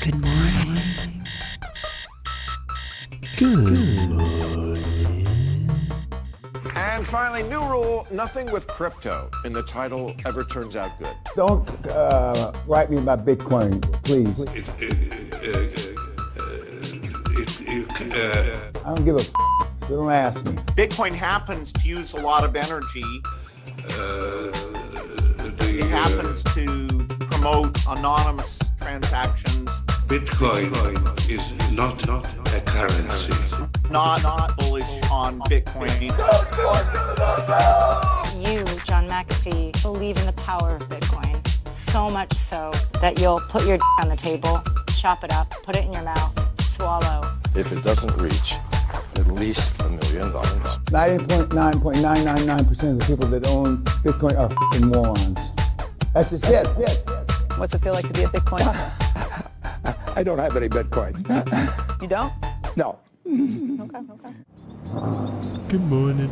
Good morning. Good morning. And finally, new rule, nothing with crypto in the title ever turns out good. Don't write me about Bitcoin, please. I don't give a f***. So don't ask me. Bitcoin happens to use a lot of energy. It happens to promote anonymous transactions. Bitcoin is not a currency. Not bullish on Bitcoin. You, John McAfee, believe in the power of Bitcoin. So much so that you'll put your on the table, chop it up, put it in your mouth, swallow. If it doesn't reach at least $1 million. 99.999% of the people that own Bitcoin are f***ing morons. That's just it. What's it feel like to be a Bitcoin? I don't have any Bitcoin. You don't? No. Okay. Good morning.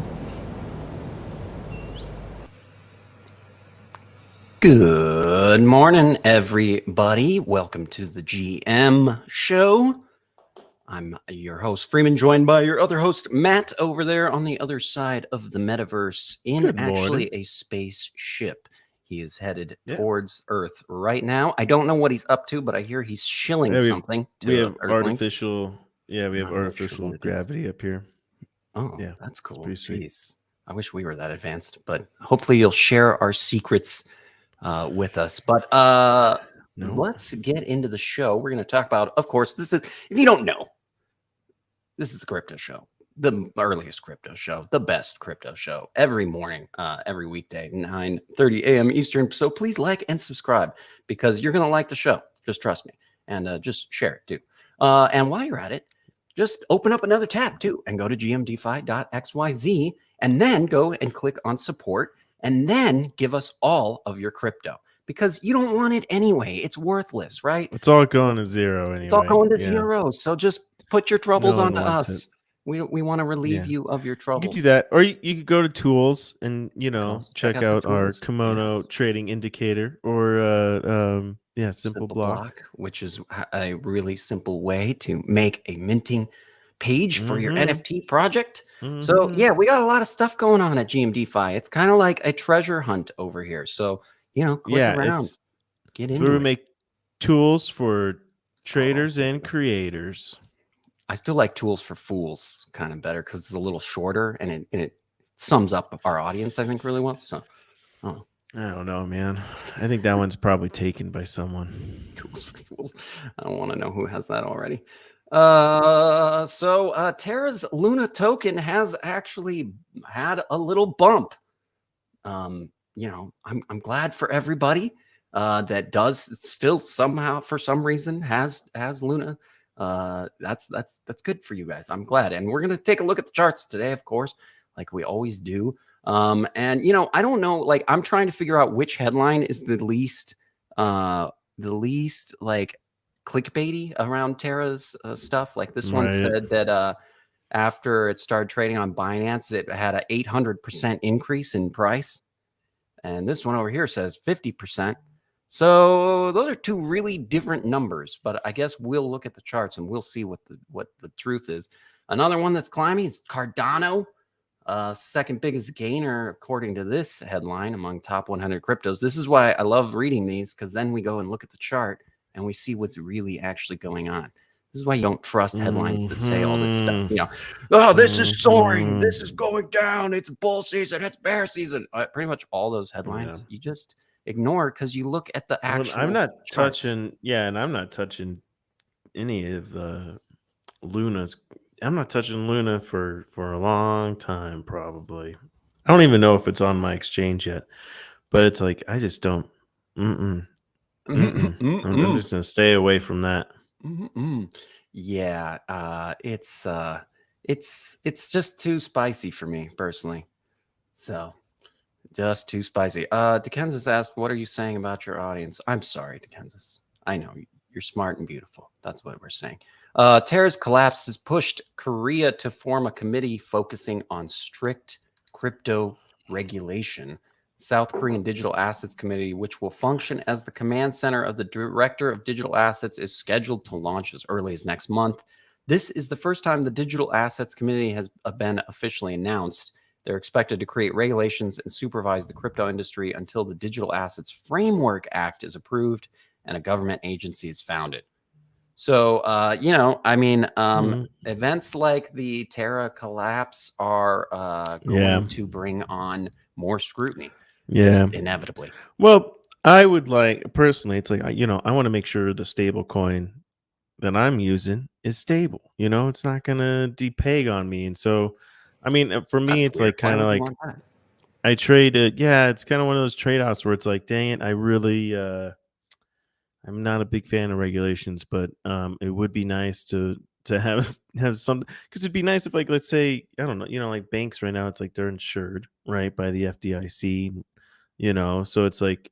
Good morning, everybody. Welcome to the GM show. I'm your host, Freeman, joined by your other host, Matt, over there on the other side of the metaverse in actually a spaceship. He is headed towards Earth right now. I don't know what he's up to, but I hear he's shilling something. We have artificial gravity up here. Oh, yeah, that's cool. Jeez. I wish we were that advanced, but hopefully you'll share our secrets with us. But let's get into the show. We're going to talk about, of course, this is, if you don't know, this is the crypto show. The earliest crypto show, the best crypto show every morning, every weekday, 9:30 a.m. Eastern. So please like and subscribe because you're going to like the show. Just trust me. And just share it too. And while you're at it, just open up another tab too and go to gmdefi.xyz and then go and click on support and then give us all of your crypto because you don't want it anyway. It's worthless, right? It's all going to zero anyway. It's all going to zero. So just put your troubles onto us. It. We want to relieve you of your troubles. You could do that, or you could go to tools and check out our Kimono trading indicator, or simple block, which is a really simple way to make a minting page for your NFT project. So yeah, we got a lot of stuff going on at GMDefi. It's kind of like a treasure hunt over here. So click around, get into it. We make tools for traders and creators. I still like tools for fools kind of better because it's a little shorter and it's sums up our audience, I think, really well. So, oh, I don't know, man. I think that one's probably taken by someone. Tools for Fools. I don't want to know who has that already. So Terra's Luna token has actually had a little bump. I'm glad for everybody that does still somehow for some reason has Luna. That's good for you guys. I'm glad, and we're gonna take a look at the charts today, of course, like we always do. And I don't know, like I'm trying to figure out which headline is the least like clickbaity around Terra's stuff. Like this one said that after it started trading on Binance, it had a 800% increase in price. And this one over here says 50%. So those are two really different numbers, but I guess we'll look at the charts and we'll see what the truth is. Another one that's climbing is Cardano, second biggest gainer according to this headline among top 100 cryptos. This is why I love reading these, because then we go and look at the chart and we see what's really actually going on. This is why you don't trust headlines that say all this stuff. Oh, this is soaring. This is going down. It's bull season. It's bear season. Pretty much all those headlines you just ignore because you look at the actual. I'm not charts. touching. Yeah, and I'm not touching any of Luna's. I'm not touching Luna for a long time, probably. I don't even know if it's on my exchange yet, but it's like I just don't. I'm just gonna stay away from that. Yeah, it's just too spicy for me personally. So just too spicy. DeKensis asked, "What are you saying about your audience?" I'm sorry, DeKensis. I know you're smart and beautiful. That's what we're saying. Terra's collapse has pushed Korea to form a committee focusing on strict crypto regulation. South Korean Digital Assets Committee, which will function as the command center of the Director of Digital Assets, is scheduled to launch as early as next month. This is the first time the Digital Assets Committee has been officially announced. They're expected to create regulations and supervise the crypto industry until the Digital Assets Framework Act is approved and a government agency is founded. So, events like the Terra collapse are going to bring on more scrutiny. Yeah, inevitably. Well, I would like personally, it's like, I want to make sure the stable coin that I'm using is stable. It's not going to depeg on me. And so, for me, That's it's weird. like kind of like I traded. Yeah, it's kind of one of those trade-offs where it's like, dang it, I really, I'm not a big fan of regulations, but it would be nice to have some, because it'd be nice if, like, let's say, I don't know, like banks right now, it's like they're insured, right, by the FDIC. So it's like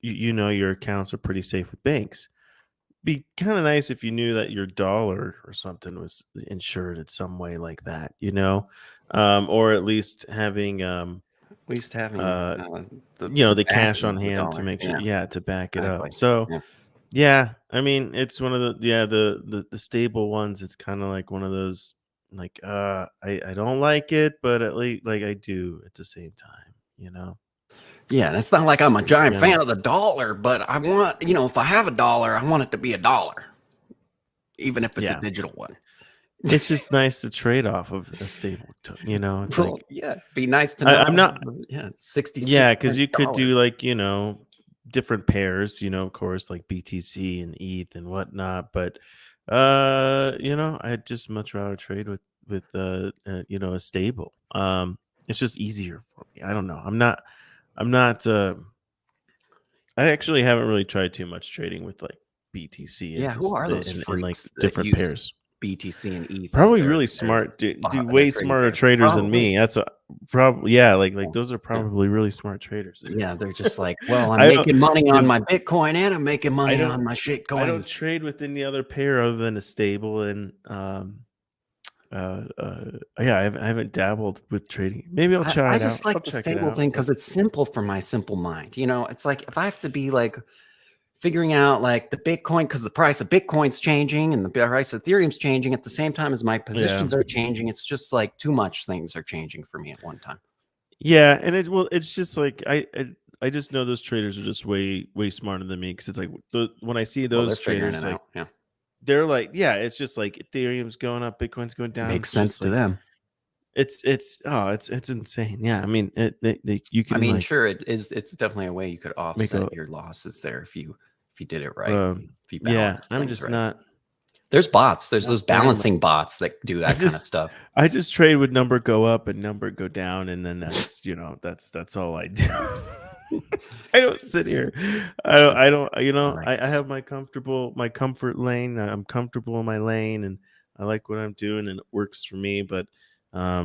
your accounts are pretty safe with banks. Be kind of nice if you knew that your dollar or something was insured in some way like that, or at least having the cash on hand to make sure, to back it up. So it's one of the stable ones. It's kind of like one of those, like, I don't like it, but at least, like, I do at the same time, Yeah, and it's not like I'm a giant fan of the dollar, but I want, if I have a dollar, I want it to be a dollar, even if it's a digital one. It's just nice to trade off of a stable, It's like, be nice to know. I'm not, 66. Yeah, because you could do, like, different pairs, of course, like BTC and ETH and whatnot. But I'd just much rather trade with a stable. It's just easier for me. I don't know. I'm not. I actually haven't really tried too much trading with, like, BTC. Yeah, who are those in like freaks that different use pairs? BTC and ETH. Probably really smart, do way smarter traders than me. That's probably like those are probably really smart traders. Yeah, they're just like, well, I'm making money on my Bitcoin and I'm making money on my shit coins. I don't trade with any other pair other than a stable, and I haven't dabbled with trading. Maybe I'll try it out. I just like the stable thing because it's simple for my simple mind. It's like if I have to be like figuring out like the Bitcoin, because the price of Bitcoin's changing and the price of Ethereum's changing at the same time as my positions are changing. It's just like too much things are changing for me at one time. Yeah, and it's just like I just know those traders are just way smarter than me, because it's like when I see those traders, like, they're like, it's just like Ethereum's going up, Bitcoin's going down. Makes sense to them. it's insane. Yeah, I mean, you I can mean, like sure, it is. It's definitely a way you could make a offset your losses there if you did it right. If you yeah. balance I'm things just right. not There's bots. There's not those there. balancing bots that do I that kind of just stuff. I just trade with number go up and number go down, and then that's that's all I do. I don't sit here. I don't. I Nice. have my comfort lane. I'm comfortable in my lane, and I like what I'm doing, and it works for me. But I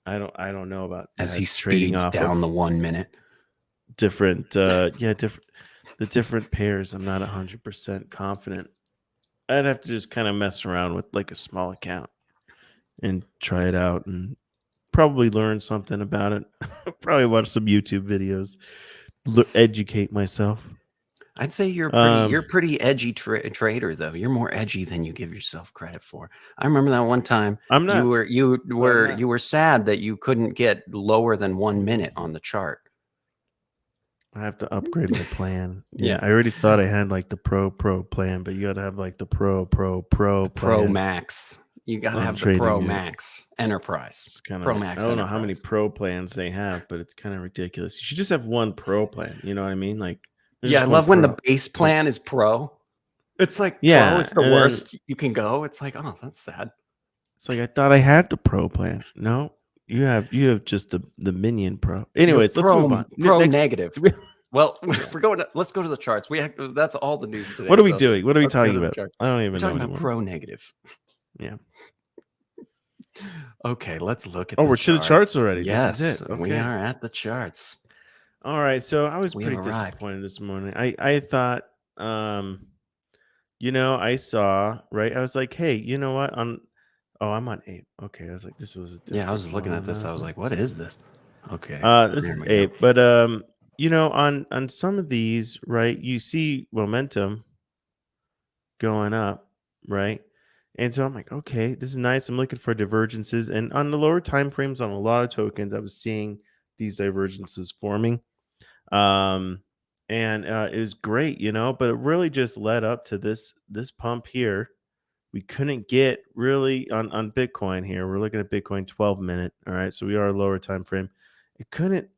don't know about As he trading speeds off down of the 1 minute. different the different pairs. I'm not 100% confident. I'd have to just kind of mess around with like a small account and try it out and probably learn something about it. Probably watch some YouTube videos, educate myself. I'd say you're Um, pretty edgy trader though. You're more edgy than you give yourself credit for. I remember that one time I'm not. I'm not. you were sad that you couldn't get lower than 1 minute on the chart. I have to upgrade my plan. Yeah, Yeah. I already thought I had like the pro plan, but you got to have like the pro Pro plan Max. You got to on have the Pro trading it. Max Enterprise. It's kind Pro of Max I don't know how many Enterprise. pro plans they have, but it's kind of ridiculous. You should just have one pro plan. You know what I mean? Like, there's Yeah, I just one love when the pro. base It's like, plan is Pro. It's like Pro yeah, is the and then worst you can go. It's like, oh, that's sad. it's like I thought I had the pro plan. No, you have just the minion pro. You have Anyways, let's move on. Pro Next, negative. Well, let's go to the charts. That's all the news today. what are we so doing? What are we let's go talking to the about? charts. I don't We're even know talking about anymore. pro negative. Yeah. Okay, let's look at Oh, the we're to the charts already. Yes, This is it. we Okay. are at the charts. All right. So I was We pretty have arrived. disappointed this morning. I thought, I saw, right. I was like, hey, you know what? I'm on 8. Okay. I was like, this was a Yeah, I was different looking at one. this. I was like, what is this? Okay. This There is we go. 8. But on some of these, right, you see momentum going up, right? And so I'm like, okay, this is nice. I'm looking for divergences. And on the lower time frames on a lot of tokens, I was seeing these divergences forming. And it was great, but it really just led up to this pump here. We couldn't get really on Bitcoin here. We're looking at Bitcoin 12 minute. All right. So we are a lower time frame. It couldn't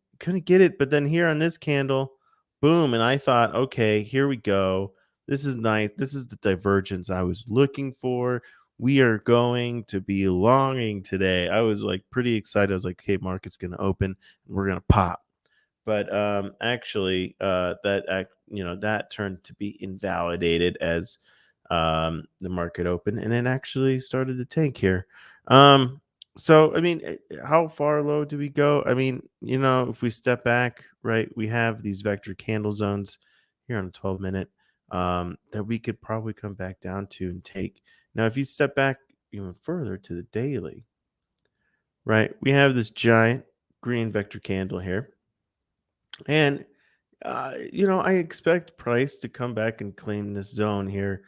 get it. But then here on this candle, boom. And I thought, okay, here we go. This is nice. This is the divergence I was looking for. We are going to be longing today. I was like pretty excited. I was like, okay, market's going to open and we're going to pop. But actually, that turned to be invalidated as the market opened, and it actually started to tank here. So I mean, how far low do we go? I mean, if we step back, right, we have these vector candle zones here on a 12 minute that we could probably come back down to and take. Now, if you step back even further to the daily, right, we have this giant green vector candle here. And, I expect price to come back and claim this zone here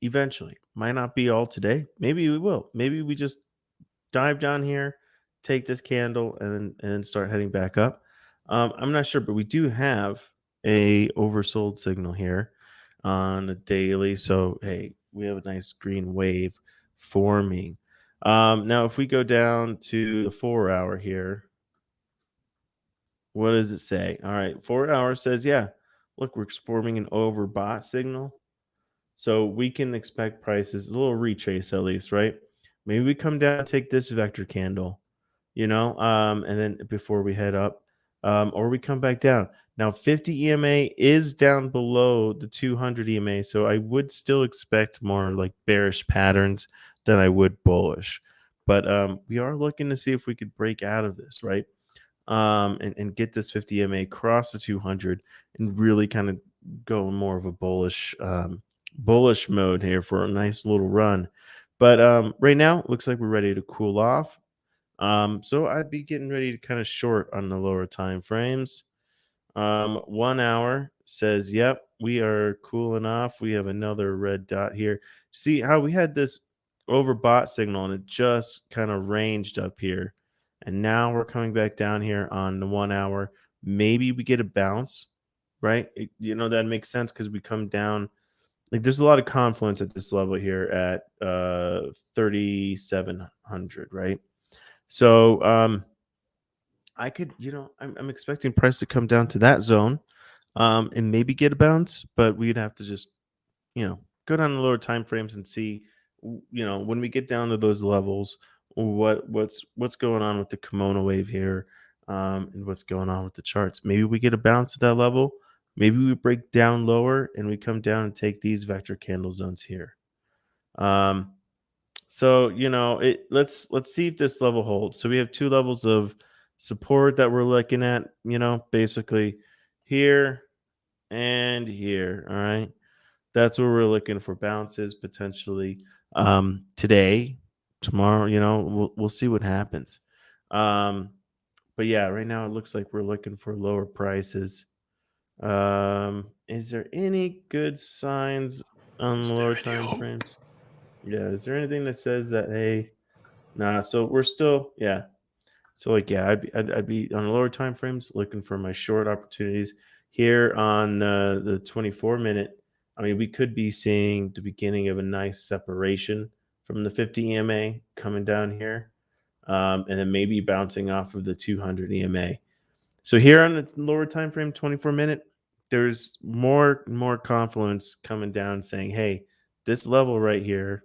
eventually. Might not be all today. Maybe we will. Maybe we just dive down here, take this candle, and then start heading back up. I'm not sure, but we do have a oversold signal here on the daily. So, hey, we have a nice green wave forming. Now, if we go down to the 4 hour here, what does it say? All right, 4 hours says, yeah, look, we're forming an overbought signal. So we can expect prices, a little retrace at least, right? Maybe we come down, take this vector candle, and then before we head up, or we come back down. Now, 50 EMA is down below the 200 EMA, so I would still expect more like bearish patterns than I would bullish. But we are looking to see if we could break out of this, right? And get this 50 EMA cross the 200 and really kind of go more of a bullish mode here for a nice little run. But right now, it looks like we're ready to cool off. So I'd be getting ready to kind of short on the lower time frames. 1 hour says, yep, we are cooling off. We have another red dot here. See how we had this overbought signal and it just kind of ranged up here. And now we're coming back down here on the 1 hour. Maybe we get a bounce, right? That makes sense because we come down. Like there's a lot of confluence at this level here at 3,700, right? So I could, I'm expecting price to come down to that zone, and maybe get a bounce, but we'd have to just, go down the lower time frames and see, when we get down to those levels, what's going on with the kimono wave here, and what's going on with the charts. Maybe we get a bounce at that level. Maybe we break down lower and we come down and take these vector candle zones here. So let's see if this level holds. So we have 2 levels of support that we're looking at, basically here and here. All right. That's where we're looking for bounces potentially today, tomorrow, we'll see what happens. But yeah, right now it looks like we're looking for lower prices. Is there any good signs on the lower time frames? Yeah, is there anything that says that, hey, nah, so we're still, yeah. So I'd be on the lower time frames looking for my short opportunities here on the 24-minute. I mean, we could be seeing the beginning of a nice separation from the 50 EMA coming down here, and then maybe bouncing off of the 200 EMA. So here on the lower time frame, 24-minute, there's more confluence coming down saying, hey, this level right here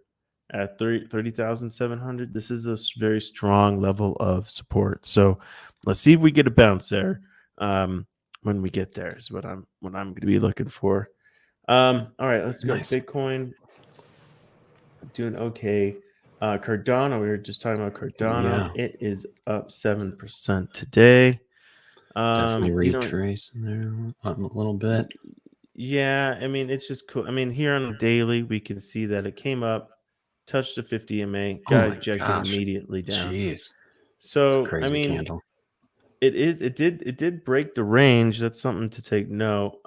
at 30,700, this is a very strong level of support. So let's see if we get a bounce there when we get there is what I'm going to be looking for. All right, let's go. Nice. Bitcoin doing okay. Cardano, we were just talking about Cardano. Yeah. It is up 7% today. Definitely retracing there a little bit. Yeah, I mean, it's just cool. I mean, here on the daily, we can see that it came up, touched the 50 EMA, got ejected immediately down. Jeez. So Crazy I mean, candle. it did break the range. That's something to take note.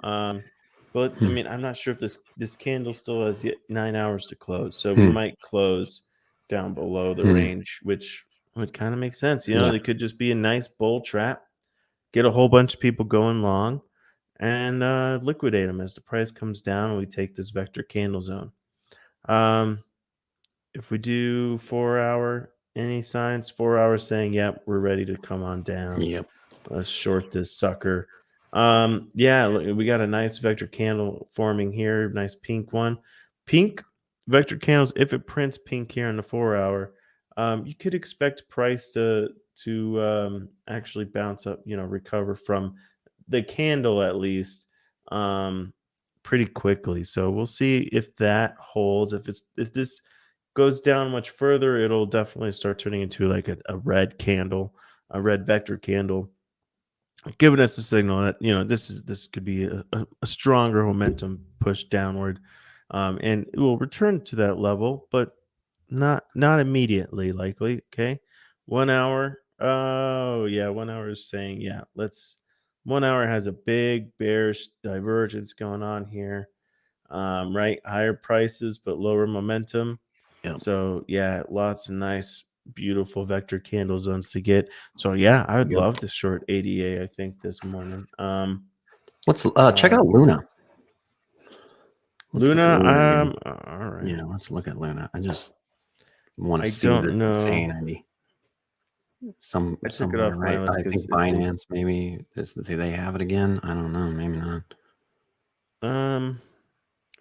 But I mean, I'm not sure if this candle still has yet 9 hours to close, so we might close down below the range, which would kind of make sense. It could just be a nice bull trap, get a whole bunch of people going long, and liquidate them as the price comes down. And we take this vector candle zone. If we do 4 hour, any signs? 4 hours saying, yep, we're ready to come on down. Yep. Let's short this sucker. Yeah, look, we got a nice vector candle forming here. Nice pink one. Pink vector candles, if it prints pink here in the 4 hour, you could expect price to actually bounce up, recover from the candle at least pretty quickly. So we'll see if that holds. If this goes down much further, it'll definitely start turning into like a red candle, a red vector candle, giving us a signal that this could be a stronger momentum push downward, and it will return to that level, but not immediately likely. Okay, 1 hour. Oh yeah, 1 hour is saying 1 hour has a big bearish divergence going on here, right? Higher prices but lower momentum. Yep. So yeah, lots of nice, beautiful vector candle zones to get. So yeah, I would love to short ADA, I think, this morning. Let's check out Luna. Luna, all right. Yeah, let's look at Luna. I just want to I see don't the know. insanity. I took it Somewhere, off my right? list I think 'cause Binance maybe do they have it again? I don't know. Maybe not. I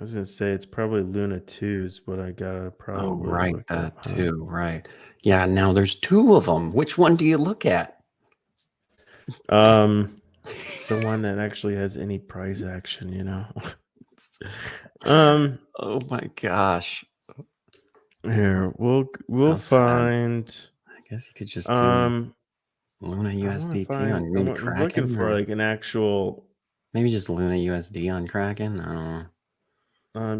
was gonna say it's probably Luna 2s, but I gotta probably right, look that up, too. Right. Yeah. Now there's 2 of them. Which one do you look at? The one that actually has any price action, Oh my gosh. Here we'll How sad. find. I guess you could just do Luna I wanna USDT find. on maybe I'm looking Kraken, for or like an actual. maybe just Luna USD on Kraken. I don't know.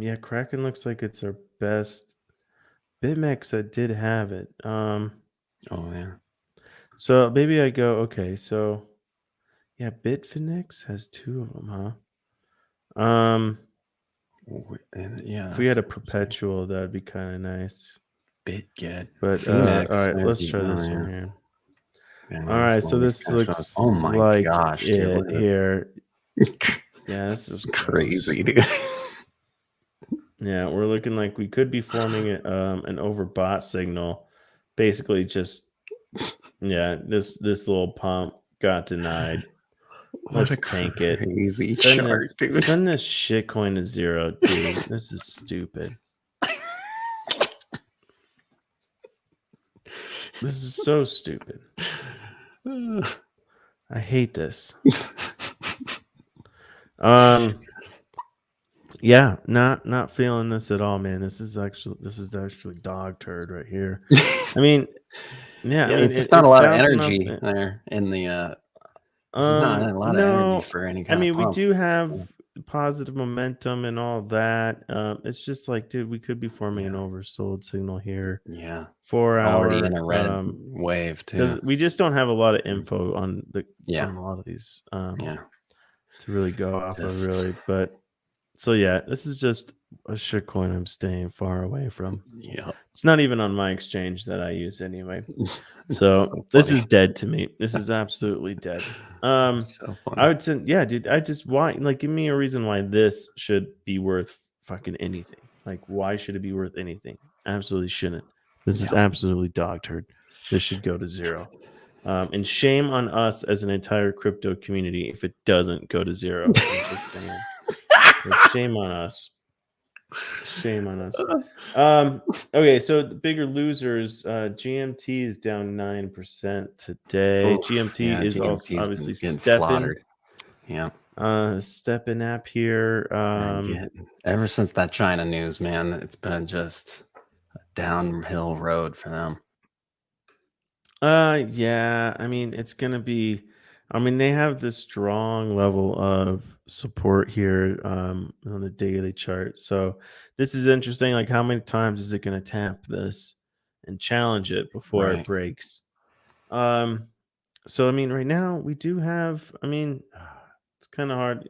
Yeah, Kraken looks like it's our best. BitMEX, I did have it. Oh yeah. So maybe I go, okay, so yeah, Bitfinex has 2 of them, huh? Yeah. If we had a perpetual, that'd be kind of nice. BitGet. But Phoenix. all right, let's try this one here. All right, so this looks oh my like gosh, dude, it look at this. here. Yeah, this is crazy, dude. Yeah, we're looking like we could be forming an overbought signal, basically just Yeah, this little pump got denied. What Let's a tank it. crazy Send chart, this dude. send this shitcoin to zero, dude. This is stupid. This is so stupid. I hate this. Yeah, not feeling this at all, man. This is actually dog turd right here. I mean, yeah, I mean there's just not a it's lot of bouncing off. energy there in the. There's not a lot of energy No, for any I kind of mean we pump. do have positive momentum and all that. It's just like, dude, we could be forming an oversold signal here. Yeah, 4 already in hour. a red wave too. Because we just don't have a lot of info on Yeah. on a lot of these Yeah, to really go off of, Just- really. But so yeah, this is just a shitcoin I'm staying far away from. yeah. It's not even on my exchange that I use anyway. So So this funny. is dead to me. This is absolutely dead. So funny. I would say, yeah, dude. I just why like give me a reason why this should be worth fucking anything. Like, why should it be worth anything? Absolutely shouldn't. This is absolutely dog turd. This should go to zero. And shame on us as an entire crypto community if it doesn't go to zero. I'm just saying. Like, shame on us. Shame on us. Okay, so the bigger losers, GMT is down 9% today. Oof, GMT yeah, is also GMT's obviously been getting stepping. slaughtered. Yeah, Stepping app here. ever since that China news, man, it's been just a downhill road for them. Yeah, I mean, it's gonna be. I mean, they have this strong level of support here on the daily chart. So this is interesting. Like, how many times is it gonna tap this and challenge it before it Right. breaks? So I mean, right now we do have. I mean, it's kind of hard.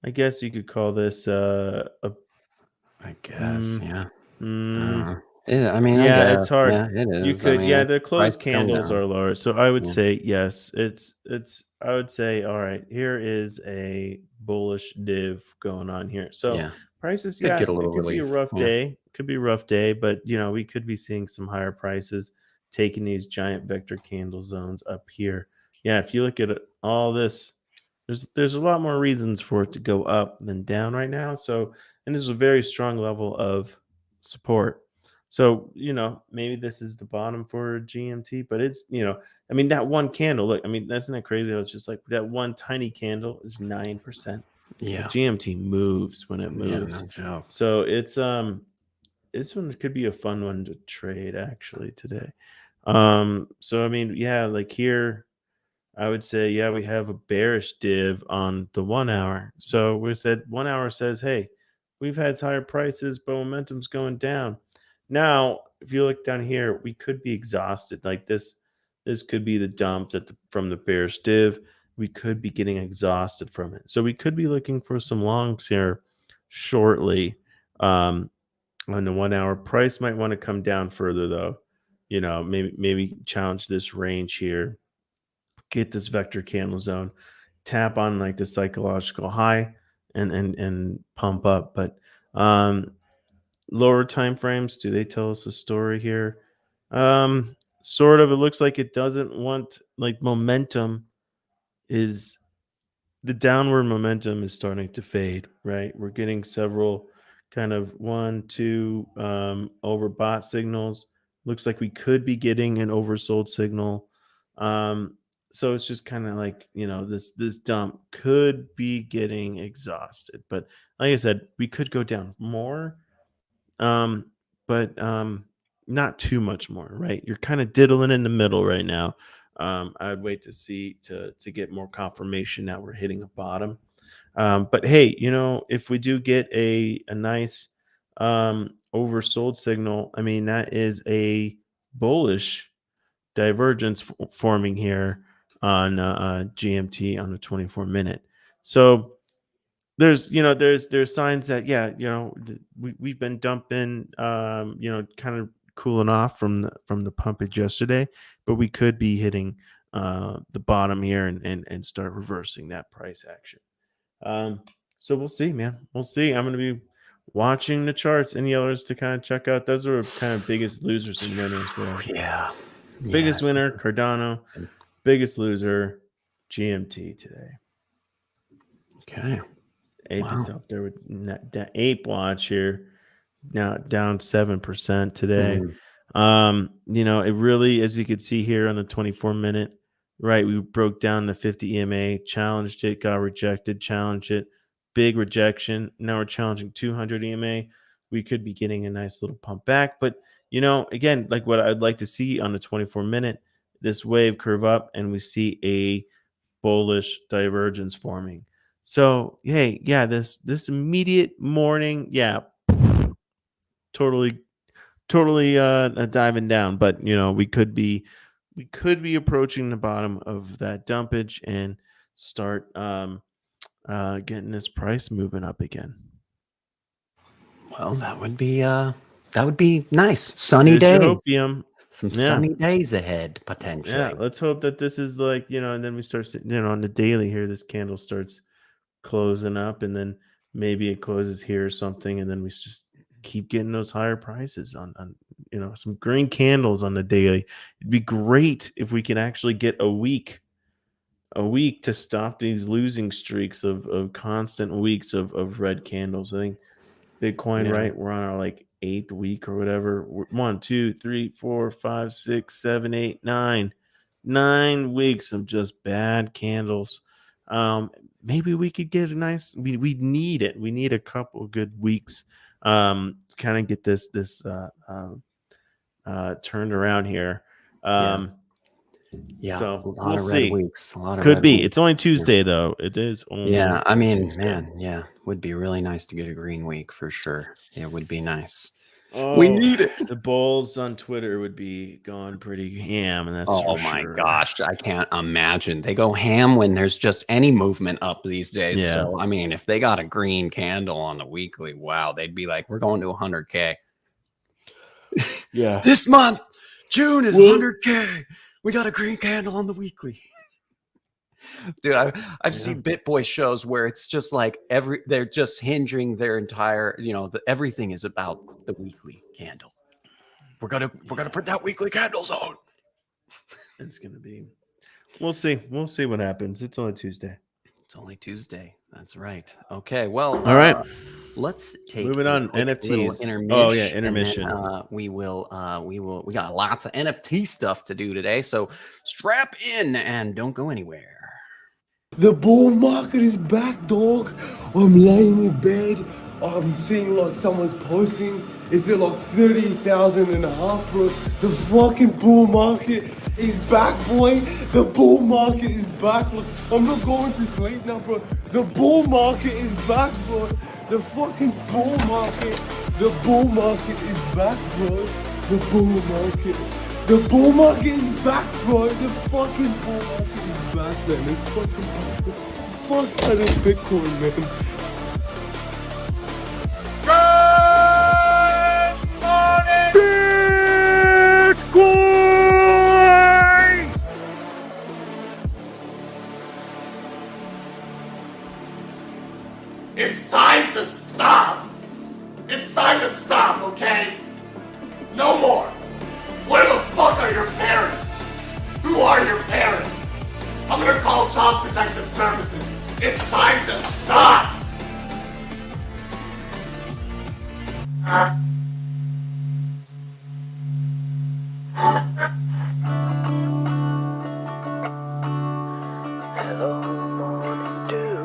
I guess you could call this a. I guess, yeah. Mm, Yeah, I mean, I Yeah, guess, it's hard. yeah, it You is. I could, yeah, mean, the price closed is coming candles down. are lower. So I would Yeah. say yes. I would say, all right, here is a bullish div going on here. So Yeah, prices, could yeah, get a little it could be a relief. rough Yeah, day. Could be a rough day, but we could be seeing some higher prices taking these giant vector candle zones up here. Yeah, if you look at all this, there's a lot more reasons for it to go up than down right now. So, and there's a very strong level of support. So, maybe this is the bottom for GMT, but it's, I mean, that one candle, look, I mean, that's not crazy. It's just like that one tiny candle is 9%. yeah, GMT moves when it yeah, moves. no joke. So this one could be a fun one to trade actually today. So I mean, yeah, like here, I would say, yeah, we have a bearish div on the 1 hour. So we said 1 hour says, hey, we've had higher prices, but momentum's going down. Now, if you look down here, we could be exhausted. Like this could be the dump from the bearish div. We could be getting exhausted from it. So we could be looking for some longs here shortly. On the 1 hour, price might want to come down further though. Maybe challenge this range here, get this vector candle zone, tap on like the psychological high and pump up. But lower time frames, do they tell us a story here? Sort of. It looks like it doesn't want, like, momentum is the downward momentum is starting to fade, right? We're getting several kind of 1, 2 overbought signals. Looks like we could be getting an oversold signal. So it's just kind of like, this dump could be getting exhausted. But like I said, we could go down more, but not too much more, right? You're kind of diddling in the middle right now. I would wait to see to get more confirmation that we're hitting a bottom. But hey, if we do get a nice oversold signal, I mean, that is a bullish divergence forming here on GMT on the 24-minute. So there's signs that, yeah, we've been dumping, kind of cooling off from the pumpage yesterday, but we could be hitting the bottom here and start reversing that price action. So we'll see, man. We'll see. I'm going to be watching the charts. Any others to kind of check out? Those are kind of biggest losers and winners there. Yeah, Biggest winner, Cardano. Biggest loser, GMT today. Okay. Ape is up there with Ape Watch here. Now down 7% today. It really, as you can see here on the 24-minute, right, we broke down the 50 EMA, challenged it, got rejected, challenged it, big rejection. Now we're challenging 200 EMA. We could be getting a nice little pump back. But, again, like what I'd like to see on the 24-minute, this wave curve up, and we see a bullish divergence forming. So, hey, yeah, this immediate morning, totally diving down, but we could be approaching the bottom of that dumpage and start getting this price moving up again. Well, that would be nice. Sunny days. Hopium. Some sunny days ahead potentially. Yeah, let's hope that this is like, and then we start on the daily here, this candle starts closing up, and then maybe it closes here or something, and then we just keep getting those higher prices on some green candles on the daily. It'd be great if we can actually get a week to stop these losing streaks of constant weeks of red candles. I think Bitcoin, right, we're on our like 8th week or whatever. 1, 2, 3, 4, 5, 6, 7, 8, 9 weeks of just bad candles. Maybe we could get a nice, we need it. We need a couple of good weeks kind of get this turned around here. So we'll of see. Red weeks. A lot of Could red be. weeks. It's only Tuesday though. It is only I mean, Tuesday. man, would be really nice to get a green week for sure. It would be nice. Oh, we need it. The bulls on Twitter would be going pretty ham, and that's my gosh, I can't imagine. They go ham when there's just any movement up these days. Yeah. So I mean, if they got a green candle on the weekly, wow, they'd be like, we're going to 100K. Yeah. This month, June is 100K. We got a green candle on the weekly. Dude, I've seen BitBoy shows where it's just like they're just hinging their entire, everything is about the weekly candle. We're gonna put that weekly candle zone. It's gonna be. We'll see. We'll see what happens. It's only Tuesday. It's only Tuesday. That's right. Okay. Well. All right. Let's take moving on. NFTs. Intermission. Oh yeah, intermission. Then, we got lots of NFT stuff to do today. So strap in and don't go anywhere. The bull market is back, dog. I'm laying in bed. I'm seeing like someone's posting. Is it like 30,000 and a half, bro? The fucking bull market is back, boy. The bull market is back. Look, I'm not going to sleep now, bro. The bull market is back, bro. The fucking bull market. The bull market is back, bro. The bull market. The bull market is back, bro. The fucking bull market is back, man. It's fucking back. Fuck out of Bitcoin, man. It's time to stop! It's time to stop, okay? No more! Where the fuck are your parents? Who are your parents? I'm gonna call Child Protective Services. It's time to stop! Hello, morning dew.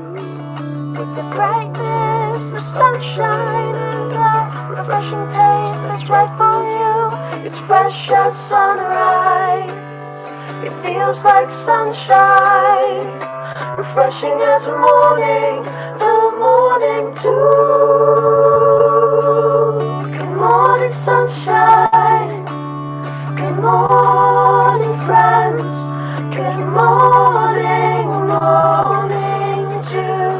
With the brightness of sunshine and the refreshing taste that's right for you. It's fresh as sunrise. It feels like sunshine. Refreshing as a morning, the morning dew. Good morning, sunshine. Good morning, friends. Good morning, morning dew.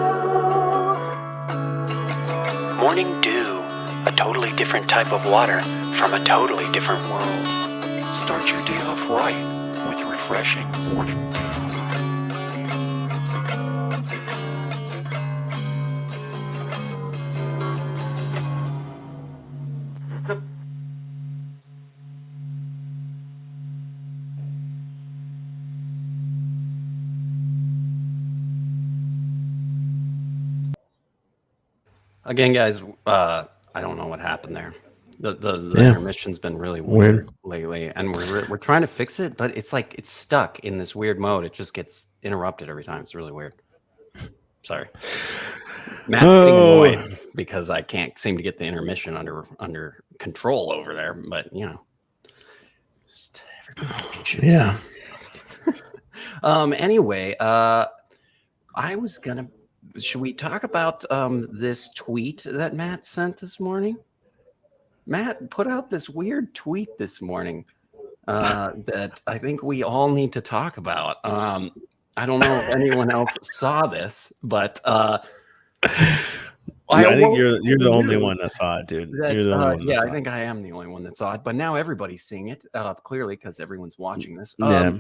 Morning dew, a totally different type of water from a totally different world. Start your day off right with refreshing morning dew. Again, guys, I don't know what happened there. The Yeah. intermission's been really weird lately, and we're trying to fix it, but it's like it's stuck in this weird mode. It just gets interrupted every time. It's really weird. Sorry. Matt's getting annoyed because I can't seem to get the intermission under control over there, but you know, just everybody patient. Yeah. Anyway, I was gonna. Should we talk about this tweet that Matt sent this morning? Matt put out this weird tweet this morning that I think we all need to talk about. I don't know if anyone else saw this, but I think you're the only one that saw it, dude. You're the only one. Yeah, I think I am the only one that saw it. But now everybody's seeing it clearly because everyone's watching this. Yeah.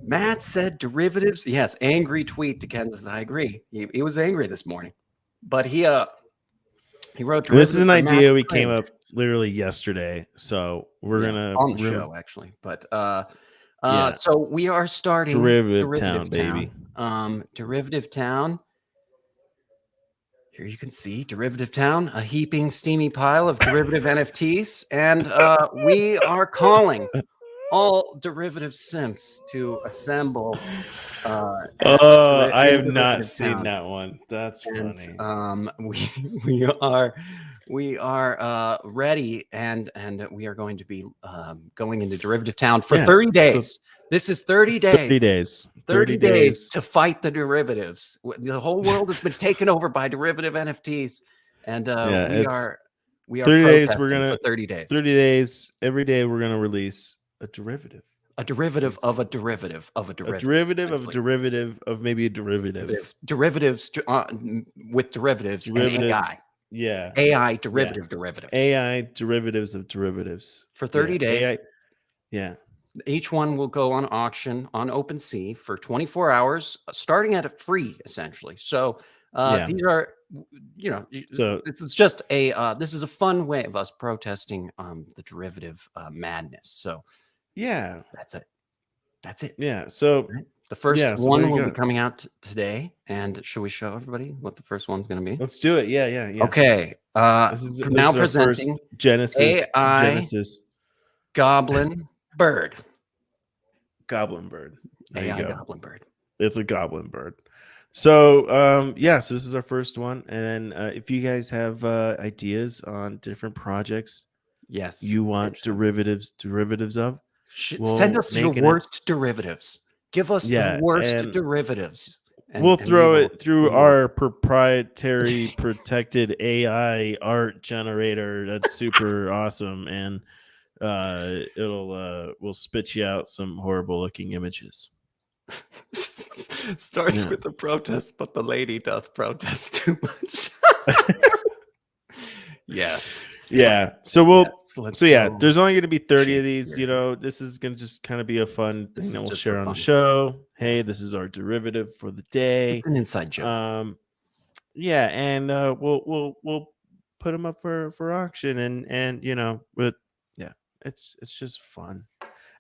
Matt said derivatives. Yes, angry tweet to Kansas. I agree. He was angry this morning, but he wrote. This is an idea we came up literally yesterday, so we're gonna on the show actually. But yeah. so we are starting Derivative Town, baby. Derivative Town. Here you can see Derivative Town, a heaping steamy pile of derivative NFTs, and we are calling all derivative simps to assemble. I have not seen that one. That's funny. We are ready, and we are going to be going into Derivative Town for 30 days. So this is 30 days. 30 days. 30 days to fight the derivatives. The whole world has been taken over by derivative NFTs, and we are 30 days. We're gonna for 30 days. 30 days. Every day we're gonna release a derivative. A derivative of a derivative of a derivative. A derivative of a derivative of maybe a derivative. Derivatives with derivatives and AI. Yeah. AI derivatives. AI derivatives of derivatives. For 30 days. AI, yeah. Each one will go on auction on OpenSea for 24 hours, starting at a free, essentially. So these are, so it's just this is a fun way of us protesting the derivative madness. So yeah, that's it. Yeah. So the first one will be coming out today. And should we show everybody what the first one's going to be? Let's do it. Yeah. Okay. This is now presenting Genesis. Goblin Bird. Goblin Bird. There AI you go. Goblin Bird. It's a Goblin Bird. So so this is our first one. And then if you guys have ideas on different projects, yes, you want derivatives of, send us your worst derivatives. Give us the worst derivatives. We'll throw it through our proprietary protected AI art generator. That's super awesome. And we'll spit you out some horrible looking images. Starts with the protest, but the lady doth protest too much. Yes. Yeah. So there's only going to be 30 of these. This is going to just kind of be a fun thing that we'll share on the show. Hey, this is our derivative for the day. It's an inside joke. Yeah, and we'll put them up for auction, and but yeah, it's just fun.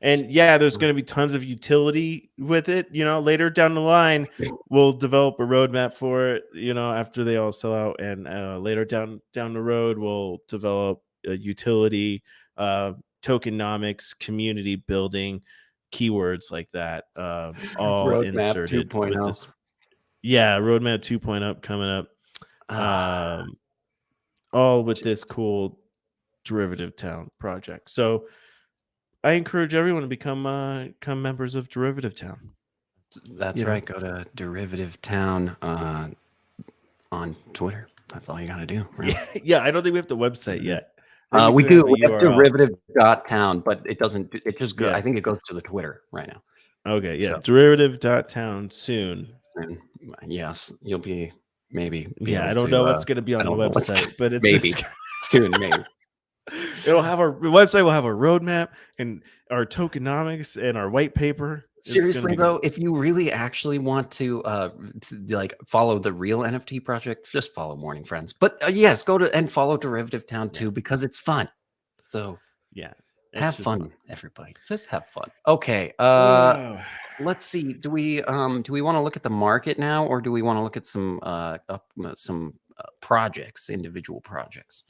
And there's going to be tons of utility with it. Later down the line, we'll develop a roadmap for it. After they all sell out, and later down the road, we'll develop a utility, tokenomics, community building, keywords like that. All roadmap inserted 2.0. with this. Yeah, roadmap 2.0 coming up. All with this cool Derivative Town project. So I encourage everyone to become members of Derivative Town. That's right. Go to Derivative Town on Twitter. That's all you got to do. Right? Yeah, I don't think we have the website yet. We do. We have derivative.town, but it doesn't. It just goes. Yeah. I think it goes to the Twitter right now. Okay. Yeah. So. Derivative.town soon. And yes, you'll be maybe. I don't know what's going to be on the website, but it's maybe soon. Maybe. It'll have the website will have a roadmap and our tokenomics and our white paper. Seriously though, if you really actually want to follow the real NFT project, just follow Morning Friends. But yes, go to and follow Derivative Town too, because it's fun. So have fun, everybody. Just have fun. Okay. Let's see. Do we want to look at the market now, or do we want to look at some projects, individual projects.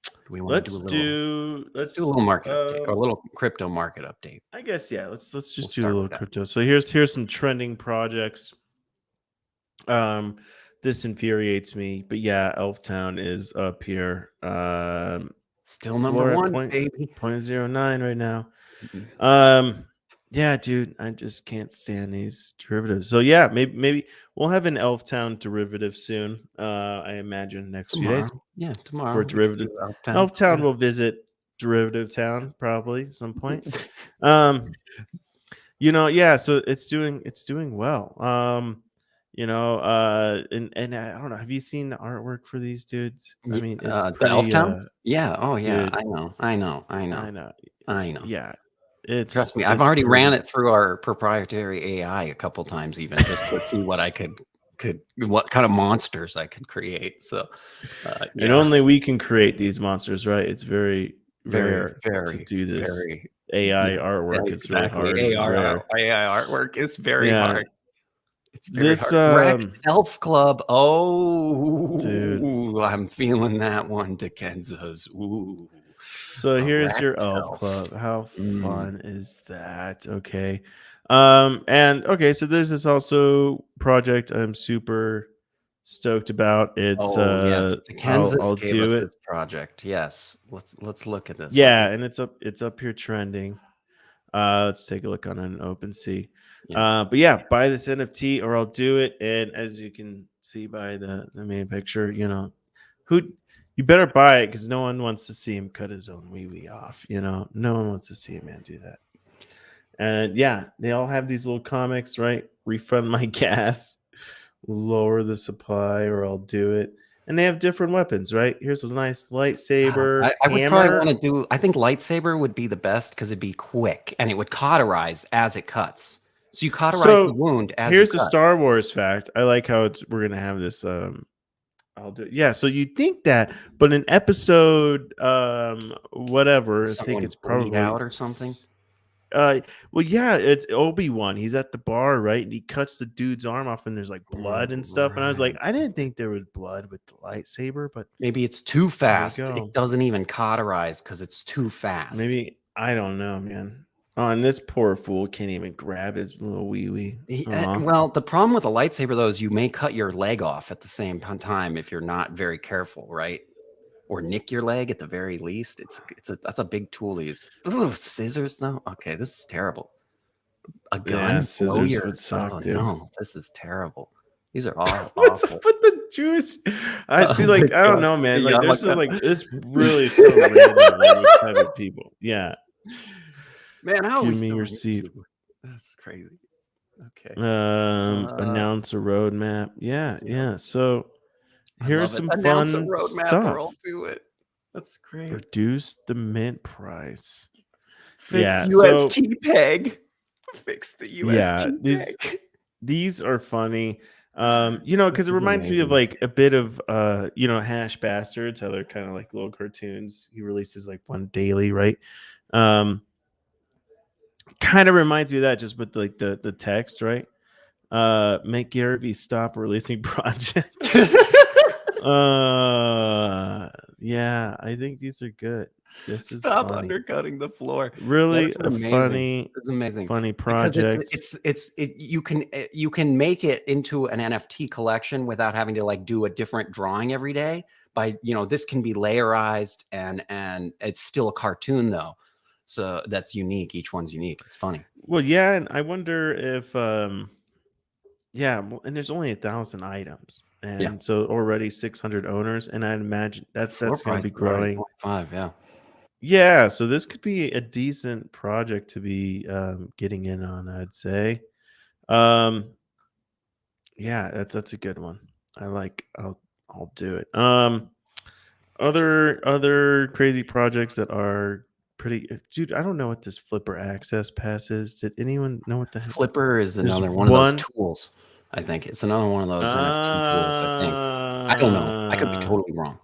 Do we want to do a little market update or a little crypto market update? I guess let's just We'll do a start little with that. crypto. So here's some trending projects. This infuriates me, but yeah, Elftown is up here. Still number one, baby. 0.09 right now. Yeah, dude, I just can't stand these derivatives. So yeah, maybe we'll have an Elftown derivative soon. I imagine next few days. Yeah, tomorrow. For derivative. Elftown will visit Derivative Town probably at some point. Yeah, so it's doing well. And I don't know. Have you seen the artwork for these dudes? I mean, it's the pretty. Elftown? Yeah. Oh, yeah. Dude, I know. Yeah, Trust me, I've already ran it through our proprietary AI a couple times, even just to see what I could what kind of monsters I could create. So, and only we can create these monsters, right? It's very very to do this AI artwork. It's really hard. AI artwork is very hard. It's very This hard. Rex Elf Club. Oh, dude, I'm feeling that one, Dickenza's. Ooh. So here's your Elf Club. How fun is that? Okay. So there's this also project I'm super stoked about. It's yes, Dickenza's gave us this project. Yes. Let's look at this. Yeah, and it's up here trending. Let's take a look on an OpenSea. But yeah, buy this NFT or I'll do it. And as you can see by the main picture, you better buy it because no one wants to see him cut his own wee off. No one wants to see a man do that. And yeah, they all have these little comics, right? Refund my gas, lower the supply, or I'll do it. And they have different weapons, right? Here's a nice lightsaber. I would probably want to do. I think lightsaber would be the best because it'd be quick and it would cauterize as it cuts. So you cauterize the wound as here's you cut. a Star Wars fact. I like how we're gonna have this. I'll do it. Yeah, so you think that, but in episode whatever, I think it's probably out or something. Well, yeah, it's Obi-Wan. He's at the bar, right? And he cuts the dude's arm off, and there's like blood and stuff. And I was like, I didn't think there was blood with the lightsaber, but maybe it's too fast. It doesn't even cauterize because it's too fast. Maybe I don't know, man. Oh, and this poor fool can't even grab his little wee. Well, the problem with a lightsaber though is you may cut your leg off at the same time if you're not very careful, right? Or nick your leg at the very least. That's a big tool to use. Ooh, scissors though. Okay, this is terrible. A gun. Yeah, scissors would suck, dude. No, this is terrible. These are all What's awful. up with the Jewish? I see, like, I don't know, man. Like, there's just like it's really so random type of people. Yeah. Man, how give me your seat. That's crazy. Okay. Announce a roadmap. Yeah. So here's some announce fun a roadmap stuff. or I'll do it. That's great. Reduce the mint price. Fix UST peg. Fix the UST peg. These are funny. Because it reminds me of like a bit of Hash Bastards, how they're kind of like little cartoons. He releases like one daily, right? Kind of reminds me of that, just with like the text, right? Make Gary Vee stop releasing projects. Yeah, I think these are good. This is Stop undercutting the floor. Really It's amazing. Funny project. You can make it into an NFT collection without having to like do a different drawing every day. By this can be layerized and it's still a cartoon though. So that's unique. Each one's unique. It's funny. Well, yeah, and I wonder if and there's only 1,000 items, and so already 600 owners, and I'd imagine that's going to be growing. 5, yeah. So this could be a decent project to be getting in on, I'd say. Yeah, that's a good one. I'll do it. Other crazy projects that are pretty, dude, I don't know what this Flipper access pass is. Did anyone know what the heck? Flipper is another one of those tools. I think it's another one of those NFT tools. I think. I don't know. I could be totally wrong,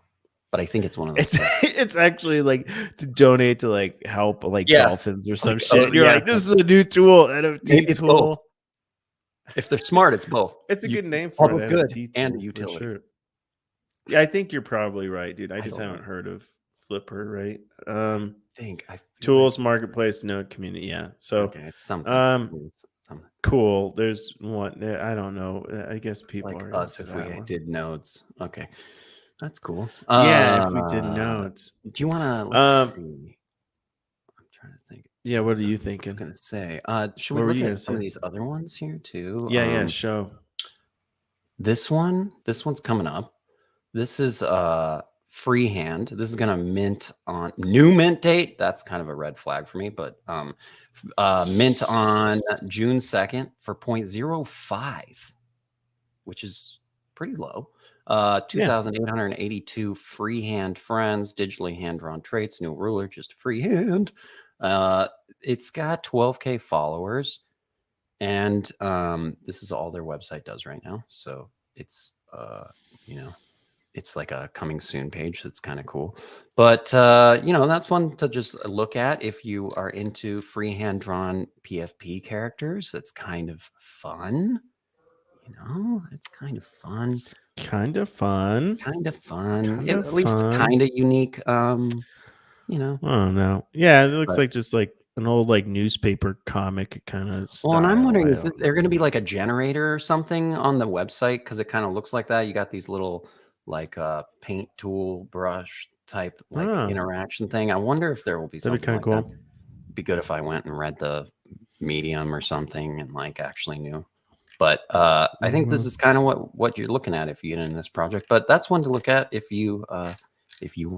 but I think it's one of those. It's actually like to donate to like help like dolphins or some shit. You're like, this is a new tool, NFT it's tool. Both. If they're smart, it's both. It's a good name for public it. good and a utility. Sure. Yeah, I think you're probably right, dude. I just don't haven't know. heard of Flipper, right? I feel Tools, marketplace, node, community. Yeah. So, okay, it's something. um, It's something. cool. There's one. I don't know. I guess It's people like are us into if that we one. did nodes. Okay, that's cool. Yeah, if we did nodes. Do you want to? Let's see. I'm trying to think. Yeah. What are you I was thinking? gonna say. Should we What were look you gonna at some of say? these other ones here too? Yeah. Yeah. Show. This one's coming up. This is freehand. This is gonna mint on new mint date. That's kind of a red flag for me, but mint on June 2nd for 0.05, which is pretty low. 2,882 freehand friends, digitally hand-drawn traits, new ruler, just freehand. It's got 12K followers, and this is all their website does right now. So it's it's like a coming soon page. That's kind of cool. But that's one to just look at if you are into freehand drawn PFP characters. It's kind of fun. It's kind of fun. It's kind of fun. Kind of fun. Kind At of least fun. kind of unique. I don't know. Yeah, it looks But- like just like an old like newspaper comic kind of style. Well, and I'm wondering, is there going to be like a generator or something on the website? Because it kind of looks like that. You got these little like paint tool brush type like interaction thing. I wonder if there will be That'd be something kind like of cool. that. It'd be good if I went and read the medium or something and like actually knew. But I think this is kind of what you're looking at if you get in this project. But that's one to look at if you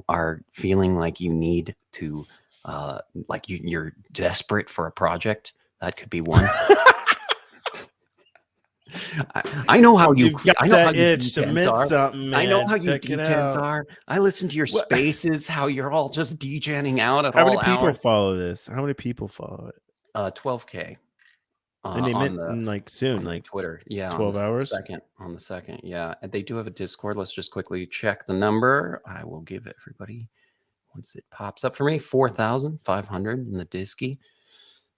are feeling like you need to like you're desperate for a project. That could be one. I know how you. I know how you itch to mint are. something, I know man. how you Check it degents out. are. I listen to your spaces. How you're all just degenning out at How all many people hours. follow this? How many people follow it? 12K. And they on mint the like soon, on like Twitter. Yeah, 12 hours. On the second. Yeah, and they do have a Discord. Let's just quickly check the number. I will give everybody once it pops up for me 4,500 in the Disky.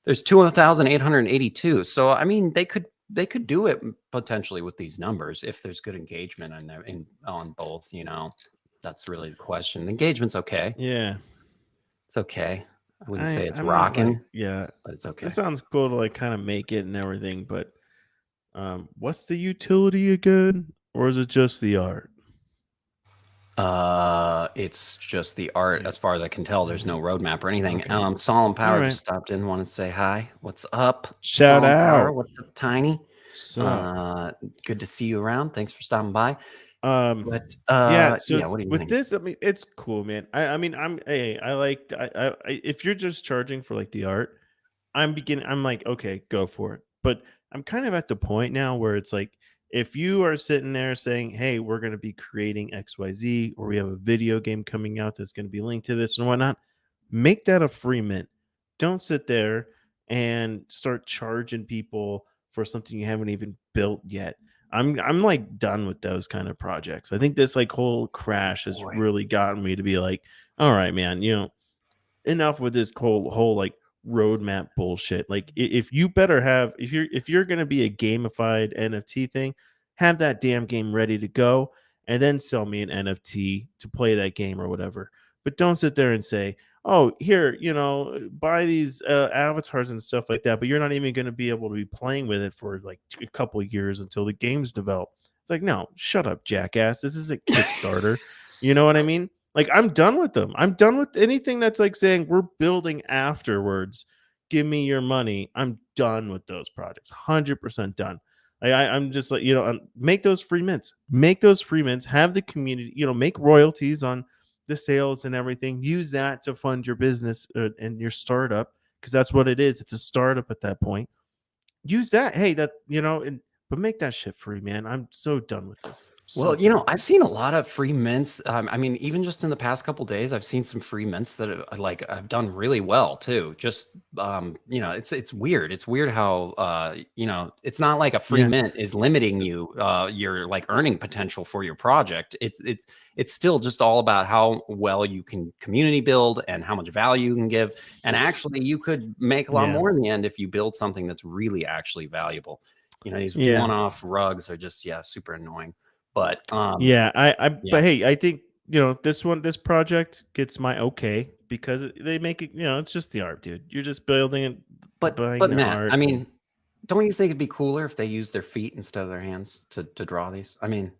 There's 2,882. So I mean, they could do it potentially with these numbers if there's good engagement on both. That's really the question. The engagement's okay. Yeah, it's okay. I wouldn't say it's I'm not, rocking. like, yeah, but it's okay. It sounds cool to like kind of make it and everything, but what's the utility again, or is it just the art? It's just the art. As far as I can tell, there's no roadmap or anything. Okay. Solemn Power All just stopped in. Want to say hi? What's up? Shout Solemn Power, out. what's up, Tiny? So, good to see you around. Thanks for stopping by. But yeah. So yeah, what do you with think? this? I mean, it's cool, man. I mean, I like. If you're just charging for like the art, I'm like, okay, go for it. But I'm kind of at the point now where it's like, if you are sitting there saying, hey, we're going to be creating XYZ, or we have a video game coming out that's going to be linked to this and whatnot, make that a free mint. Don't sit there and start charging people for something you haven't even built yet. I'm like done with those kind of projects. I think this like whole crash has really gotten me to be like, all right, man, enough with this whole like roadmap bullshit. Like if you better have, if you're going to be a gamified NFT thing, have that damn game ready to go and then sell me an NFT to play that game or whatever. But don't sit there and say, oh, here, buy these avatars and stuff like that, but you're not even going to be able to be playing with it for like a couple of years until the game's developed. It's like, no, shut up, jackass. This is a Kickstarter. You know what I mean? Like, I'm done with them. I'm done with anything that's like saying we're building afterwards. Give me your money. I'm done with those projects. 100% done. I'm just like, make those free mints. Make those free mints. Have the community, make royalties on the sales and everything. Use that to fund your business and your startup, because that's what it is. It's a startup at that point. Use that. Hey, but make that shit free, man. I'm so done with this. Well, I've seen a lot of free mints. I mean, even just in the past couple days, I've seen some free mints that have done really well too. Just it's weird. It's weird how it's not like a free mint is limiting you your like earning potential for your project. It's still just all about how well you can community build and how much value you can give. And actually, you could make a lot more in the end if you build something that's really actually valuable. These one-off rugs are just super annoying. But Yeah, yeah. but hey, I think this project gets my okay because they make it. It's just the art, dude. You're just building it, buying But the Matt, art. I mean, don't you think it'd be cooler if they use their feet instead of their hands to draw these? I mean,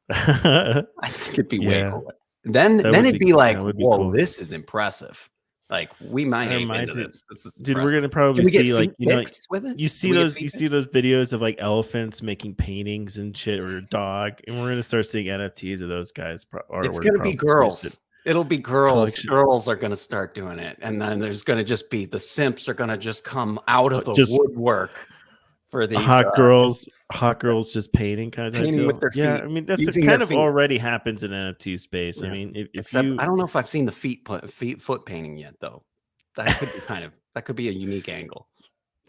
I think it'd be way Yeah, cooler. Then it'd be like, that would be whoa, cool. this is impressive. Like we might That ape into reminds me, this. This is dude. We're impressive. gonna probably Can we get see feet pics with it? you Can we get feet see those videos of like elephants making paintings and shit or a dog, and we're gonna start seeing NFTs of those guys It's artwork gonna be probably posted. girls. It'll be girls. Collection. Girls are gonna start doing it, and then there's gonna just be the simps are gonna just come out of the Just woodwork for these hot girls just painting kind of type painting with deal. their Yeah, feet, I mean that's using kind their of feet. already happens in NFT space. I Yeah. mean, if Except you I don't know if I've seen the foot painting yet, though. That could be that could be a unique angle.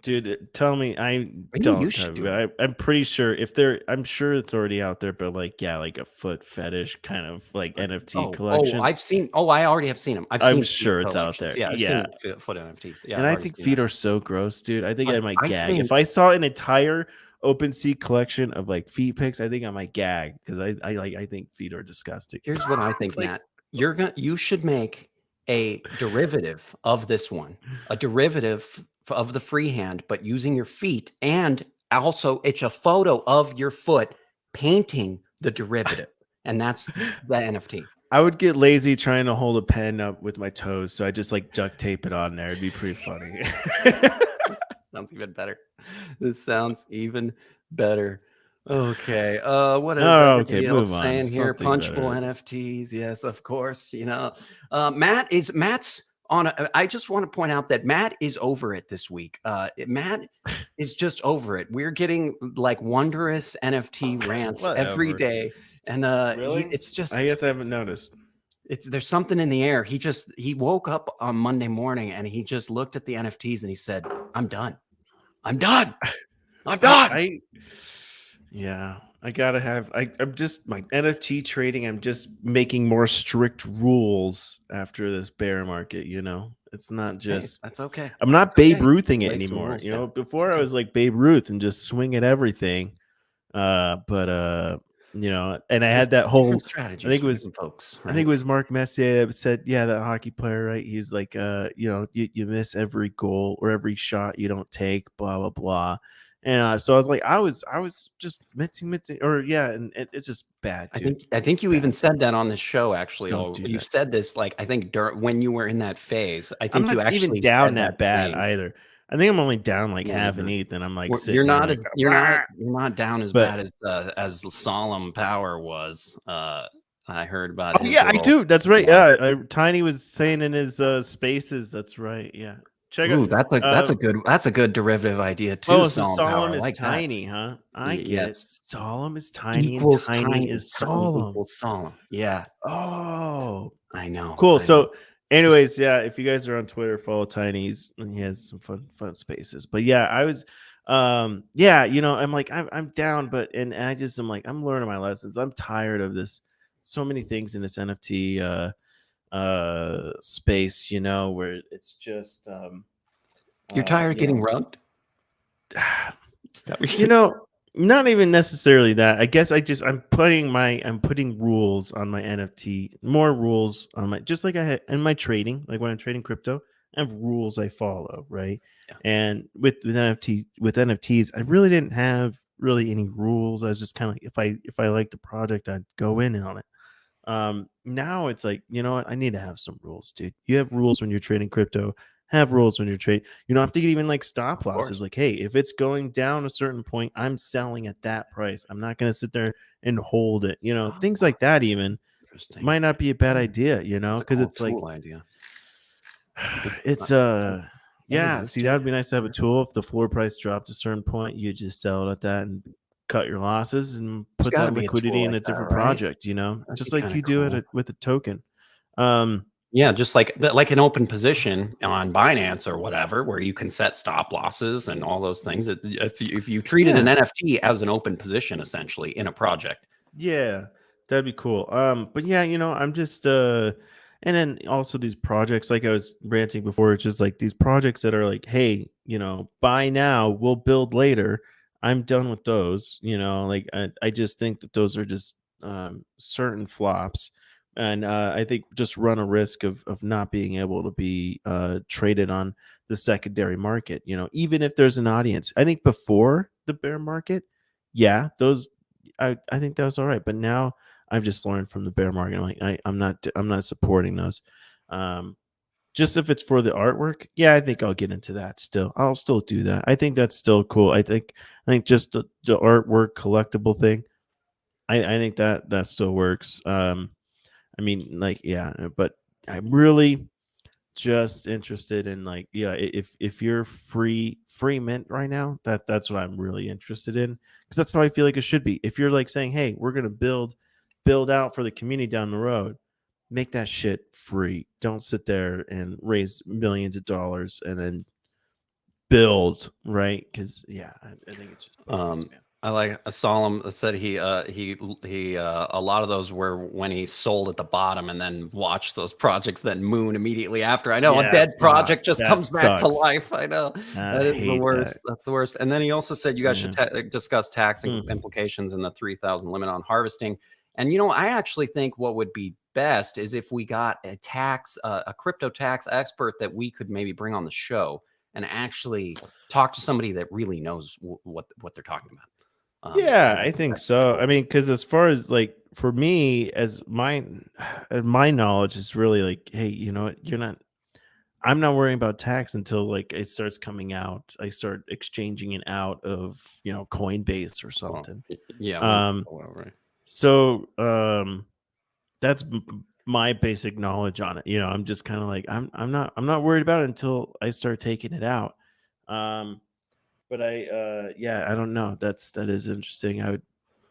dude, tell me, I Maybe don't. you should do I'm pretty sure I'm sure it's already out there, but like, yeah, like a foot fetish kind of like NFT collection. I already have seen them. I'm Seen sure feet it's out collections. there. Yeah, I've Yeah. seen foot NFTs. Yeah, And I've I already think seen feet that. are so gross, dude. I think But I might I gag. think- If I saw an entire OpenSea collection of like feet pics, I think I might gag because I think feet are disgusting. Here's what I think, Matt. You should make a derivative of this one, a derivative of the freehand, but using your feet, and also it's a photo of your foot painting the derivative, and that's the NFT. I would get lazy trying to hold a pen up with my toes, so I just like duct tape it on there. It'd be pretty funny. Sounds even better. This sounds even better. Okay. What is Oh, okay, everybody else move on. saying here? Something Punchable better. NFTs. Yes, of course. Matt's on I just want to point out that Matt is over it this week. Matt is just over it. We're getting like wondrous NFT rants every Whatever. day. And Really? it's just I guess I haven't noticed. there's something in the air. He woke up on Monday morning and he just looked at the NFTs and he said, I'm done. I'm done. I'm done. Yeah, I gotta have. I'm just my NFT trading. I'm just making more strict rules after this bear market. It's not just. That's okay. I'm not It's Babe okay. Ruthing it Lay some anymore. rules down. Before I was like Babe Ruth and just swing at everything. And I had that whole. Different strategies. I think it for was different folks. I think it was Mark Messier that said, yeah, that hockey player, right? He's like, you miss every goal or every shot you don't take, blah, blah, blah. And so I was like, I was just minting, or yeah, and it's just bad. Dude. I think you even said that on this show. Actually, Don't do you that. said this like I think when you were in that phase. I I'm think you not actually even down said that bad saying, either. I think I'm only down like Yeah, half you're an not. eighth, and I'm like, Well, sitting you're there not like, as you're not down as But- bad as Solemn Power was. I heard about. Oh, his yeah, I little- do. That's right. Yeah, Tiny was saying in his spaces. That's right. Yeah, check Ooh, out. that's a good derivative idea too. Oh, so Solemn Power. Solemn I is like that. tiny, huh? I get it. Yes. Solemn is tiny, Equals and tiny is Solemn. equals Solemn. Yeah, Oh, I know. cool. I So, know. anyways, yeah, if you guys are on Twitter, follow Tiny's, and he has some fun spaces. But yeah, I was, I'm like, I'm down, but and I just am like, I'm learning my lessons. I'm tired of this. So many things in this NFT space, where it's just You're tired of getting rugged. Is that what you're saying? Not even necessarily that. I guess I'm putting rules on my NFT, more rules on my, just like I had in my trading, like when I'm trading crypto, I have rules I follow, right? Yeah. And with NFTs, I really didn't have really any rules. I was just kind of like, if I liked the project, I'd go in on it. Now it's like, you know what? I need to have some rules, dude. You have rules when you're trading crypto. Have rules when you're trading. I'm thinking even like stop losses. Like, hey, if it's going down a certain point, I'm selling at that price. I'm not going to sit there and hold it. Things like that even might not be a bad idea. Because it's like idea. it's yeah. See, that would be nice to have a tool. If the floor price dropped a certain point, you just sell it at that and cut your losses and put gotta that be a liquidity tool in a like that, different right? project. That'd Just be like kinda you do cool. it with a token. Yeah, just like an open position on Binance or whatever, where you can set stop losses and all those things. If you treated an NFT as an open position, essentially in a project. Yeah, that'd be cool. But yeah, I'm just and then also these projects, like I was ranting before, it's just like these projects that are like, hey, buy now, we'll build later. I'm done with those. Like I just think that those are just certain flops, and I think just run a risk of not being able to be traded on the secondary market. Even if there's an audience, I think before the bear market, yeah, those I think that was all right. But now I've just learned from the bear market. I'm like I'm not supporting those. Um, just if it's for the artwork, yeah, I think I'll get into that still. I'll still do that. I think that's still cool. I think just the artwork collectible thing, I think that still works. I mean, like, yeah, but I'm really just interested in, like, yeah, if you're free mint right now, that's what I'm really interested in, because that's how I feel like it should be. If you're like saying, hey, we're gonna build out for the community down the road, make that shit free. Don't sit there and raise millions of dollars and then build, right? Because yeah, I think it's just BS, man. I like a Solemn said he a lot of those were when he sold at the bottom and then watched those projects then moon immediately after. I know a Yeah, dead fuck, project just that comes back to sucks. life. I know I that is the hate worst. that. That's the worst. And then he also said you guys should discuss tax Mm. implications and the 3,000 limit on harvesting. And I actually think what would be best is if we got a crypto tax expert that we could maybe bring on the show and actually talk to somebody that really knows what they're talking about. Yeah, I think so. I mean, because as far as, like, for me, as my knowledge is really like, hey, you know what? I'm not worrying about tax until, like, it starts coming out. I start exchanging it out of, Coinbase or something. Yeah. Um, Right. so that's my basic knowledge on it. I'm just kind of like, I'm not worried about it until I start taking it out. But I don't know. That is interesting.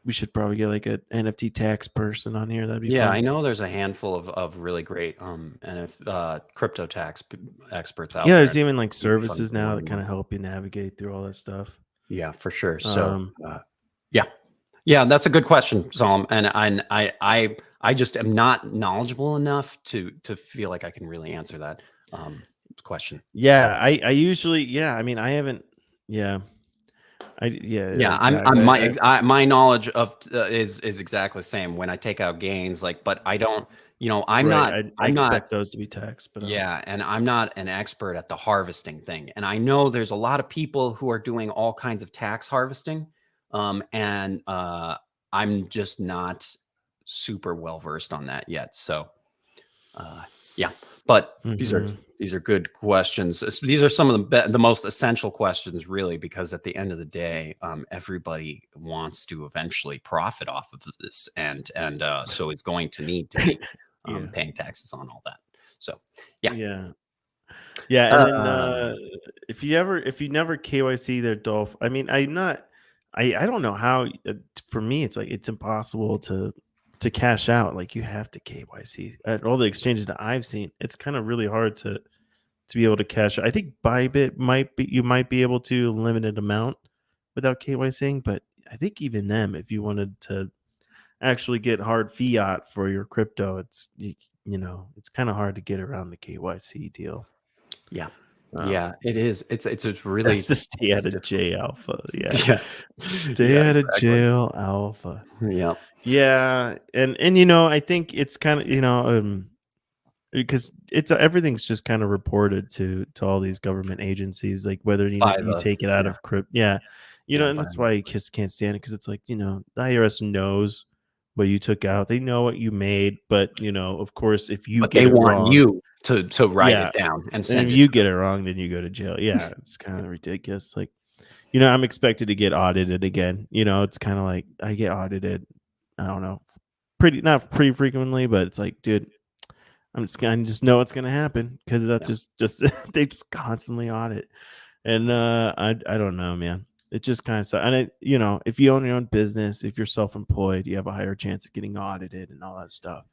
We should probably get like an NFT tax person on here. That'd be Yeah, fun. I know there's a handful of really great and if crypto tax experts out Yeah, there. there's even like It'd be fun to services now learn that kind more. of help you navigate through all that stuff. Yeah, for sure. So Um, yeah, that's a good question, Solom. And I just am not knowledgeable enough to feel like I can really answer that question. yeah, I usually, yeah, I mean, I haven't, yeah, yeah, Yeah, exactly. my knowledge of is exactly the same when I take out gains, like, but I don't, Right, I I'm not, expect those to be taxed, but yeah, and I'm not an expert at the harvesting thing. And I know there's a lot of people who are doing all kinds of tax harvesting, and I'm just not super well versed on that yet. So, yeah, but these are good questions. These are some of the most essential questions, really, because at the end of the day, everybody wants to eventually profit off of this, and so it's going to need to be yeah, paying taxes on all that. So, yeah. yeah. Yeah, and then Um, if you never KYC their Dolph, I mean, I don't know how. For me, it's like it's impossible to cash out. Like, you have to KYC at all the exchanges that I've seen. It's kind of really hard to be able to cash out. I think Bybit you might be able to limited amount without KYCing, but I think even them, if you wanted to actually get hard fiat for your crypto, it's kind of hard to get around the KYC deal. yeah. Um, Yeah, it is. It's really That's the stay out of difficult. jail alpha. Yeah. Yeah. Stay Yeah, out of exactly. jail alpha. Yeah. Yeah. And I think it's kind of, because it's everything's just kind of reported to all these government agencies, like whether By you the take it out yeah. of crypto. Yeah. Yeah, And by that's why you just can't stand it, because it's like, the IRS knows what you took out. They know what you made, but of course, if you but get they it want wrong, you to write yeah. it down and And send if it you to get them. it wrong, then you go to jail. Yeah, it's kind of ridiculous. Like, I'm expected to get audited again. It's kind of like I get audited. I don't know, not pretty frequently, but it's like, dude, I just know it's gonna happen, because that Yeah. just they just constantly audit, and I don't know, man. It just kind of sucks. And if you own your own business, if you're self-employed, you have a higher chance of getting audited and all that stuff.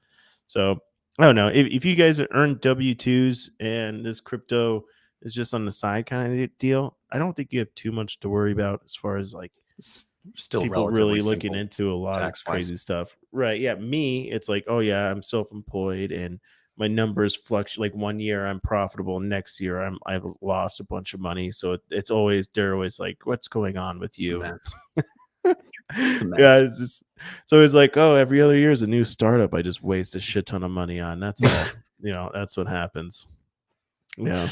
So I don't know if you guys earn W-2s and this crypto is just on the side kind of deal. I don't think you have too much to worry about as far as, like, Still people relatively really looking simple into a lot of tax-wise. crazy stuff. Right. Yeah. Me, it's like, oh yeah, I'm self-employed and my numbers fluctuate. Like one year I'm profitable, next year I've lost a bunch of money. So they're always like, what's going on with you? It's a mess. Yeah, it's always like, oh, every other year is a new startup I just waste a shit ton of money on. That's all. That's what happens. Yeah.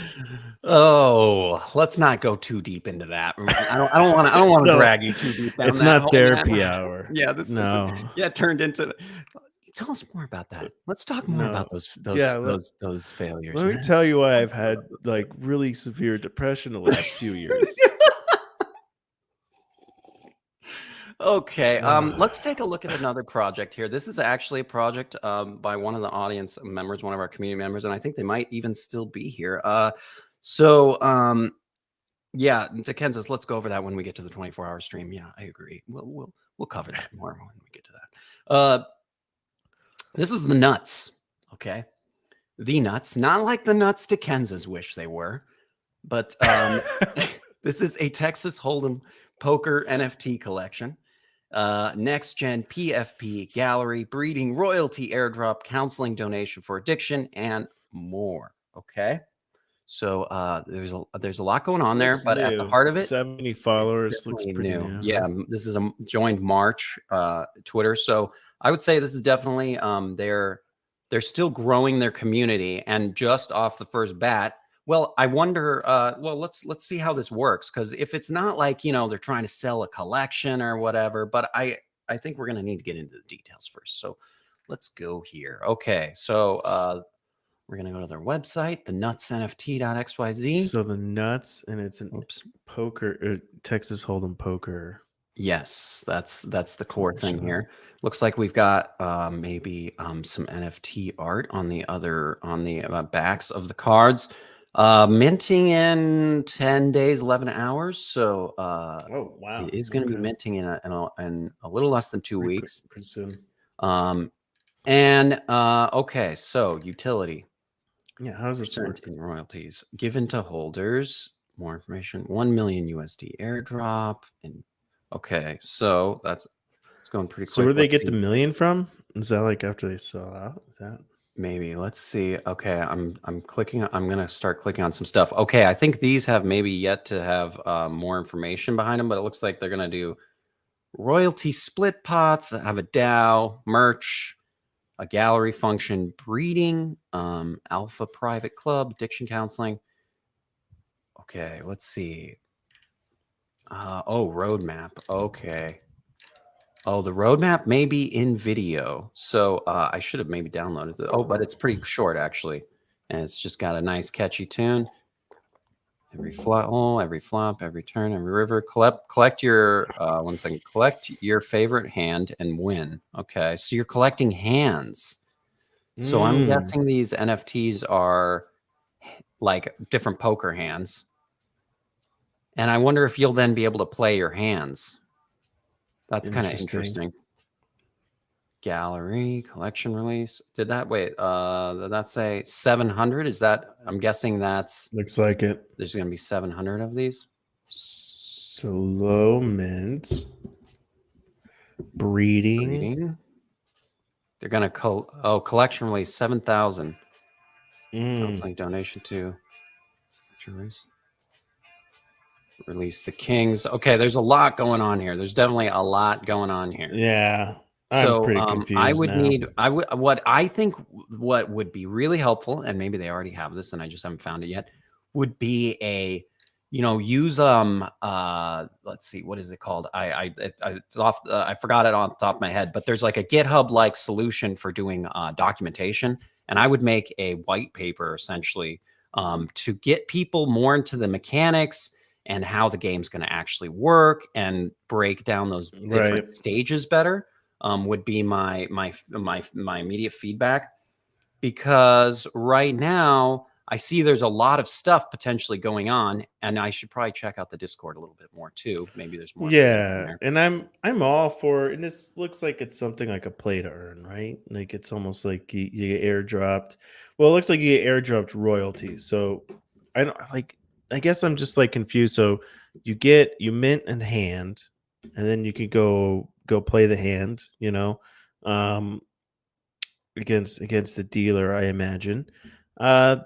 Oh, let's not go too deep into that. I don't want to No, drag you too deep down it's that not hole, therapy man. hour. Yeah, this No. it turned into. Tell us more about that. Let's talk more No. about Yeah, those failures. Let me Man. tell you why I've had like really severe depression the last few years. Okay, let's take a look at another project here. This is actually a project by one of the audience members, one of our community members, and I think they might even still be here. Yeah, to Kansas, let's go over that when we get to the 24-hour stream. Yeah, I agree. We'll cover that more when we get to that. This is the nuts. Okay, the nuts, not like the nuts to Kansas wish they were, but this is a Texas Hold'em poker NFT collection. Next gen PFP gallery, breeding, royalty, airdrop, counseling, donation for addiction, and more. Okay, so there's a lot going on there, but at the heart of it, 70 followers looks definitely pretty new. new. Yeah, this is a joined March Twitter, so I would say this is definitely they're still growing their community, and just off the first bat. Well, I wonder. Well, let's see how this works, because if it's not like they're trying to sell a collection or whatever, but I think we're gonna need to get into the details first. So let's go here. Okay, so we're gonna go to their website, the nutsnft.xyz. So the nuts, and it's an poker, Texas Hold'em poker. Yes, that's the core thing here. Looks like we've got maybe some NFT art on the backs of the cards. Minting in 10 days, 11 hours. So oh wow, it is going to be minting in a little less than 2 weeks. Pretty soon. Okay, so utility. Yeah, how does this work? In royalties given to holders. More information: 1 million USD airdrop. And okay, so it's going pretty quick. So where do they get the million from? Is that like after they sell out? Is that maybe? Let's see. Okay, I'm clicking. I'm gonna start clicking on some stuff. Okay, I think these have maybe yet to have more information behind them, but it looks like they're gonna do royalty split pots, have a DAO, merch, a gallery function, breeding, alpha private club, addiction counseling. Okay, let's see. Roadmap. Okay. Oh, the roadmap may be in video. So I should have maybe downloaded it. Oh, but it's pretty short actually. And it's just got a nice catchy tune. Every flop, every turn, every river. Collect your 1 second. Collect your favorite hand and win. Okay. So you're collecting hands. So I'm guessing these NFTs are like different poker hands. And I wonder if you'll then be able to play your hands. That's kind of interesting. Gallery, collection release. Did that say 700? Is that, I'm guessing that's... Looks like it. There's going to be 700 of these. Slow mint. Breeding. They're going to collection release 7,000. Counseling donation to release the kings. Okay, there's a lot going on here. There's definitely a lot going on here. Yeah. I'm pretty confused what I think what would be really helpful, and maybe they already have this and I just haven't found it yet, would be a use let's see, what is it called? I forgot it on the top of my head, but there's like a GitHub like solution for doing documentation, and I would make a white paper essentially to get people more into the mechanics and how the game's going to actually work and break down those different stages better. Would be my immediate feedback, because right now I see there's a lot of stuff potentially going on, and I should probably check out the Discord a little bit more too. Maybe there's more. Yeah, and I'm all for. And this looks like it's something like a play to earn, right? Like it's almost like you get airdropped. Well, it looks like you get airdropped royalties. So I don't like. I guess I'm just like confused. So you mint in hand, and then you could go play the hand. against the dealer, I imagine. Uh,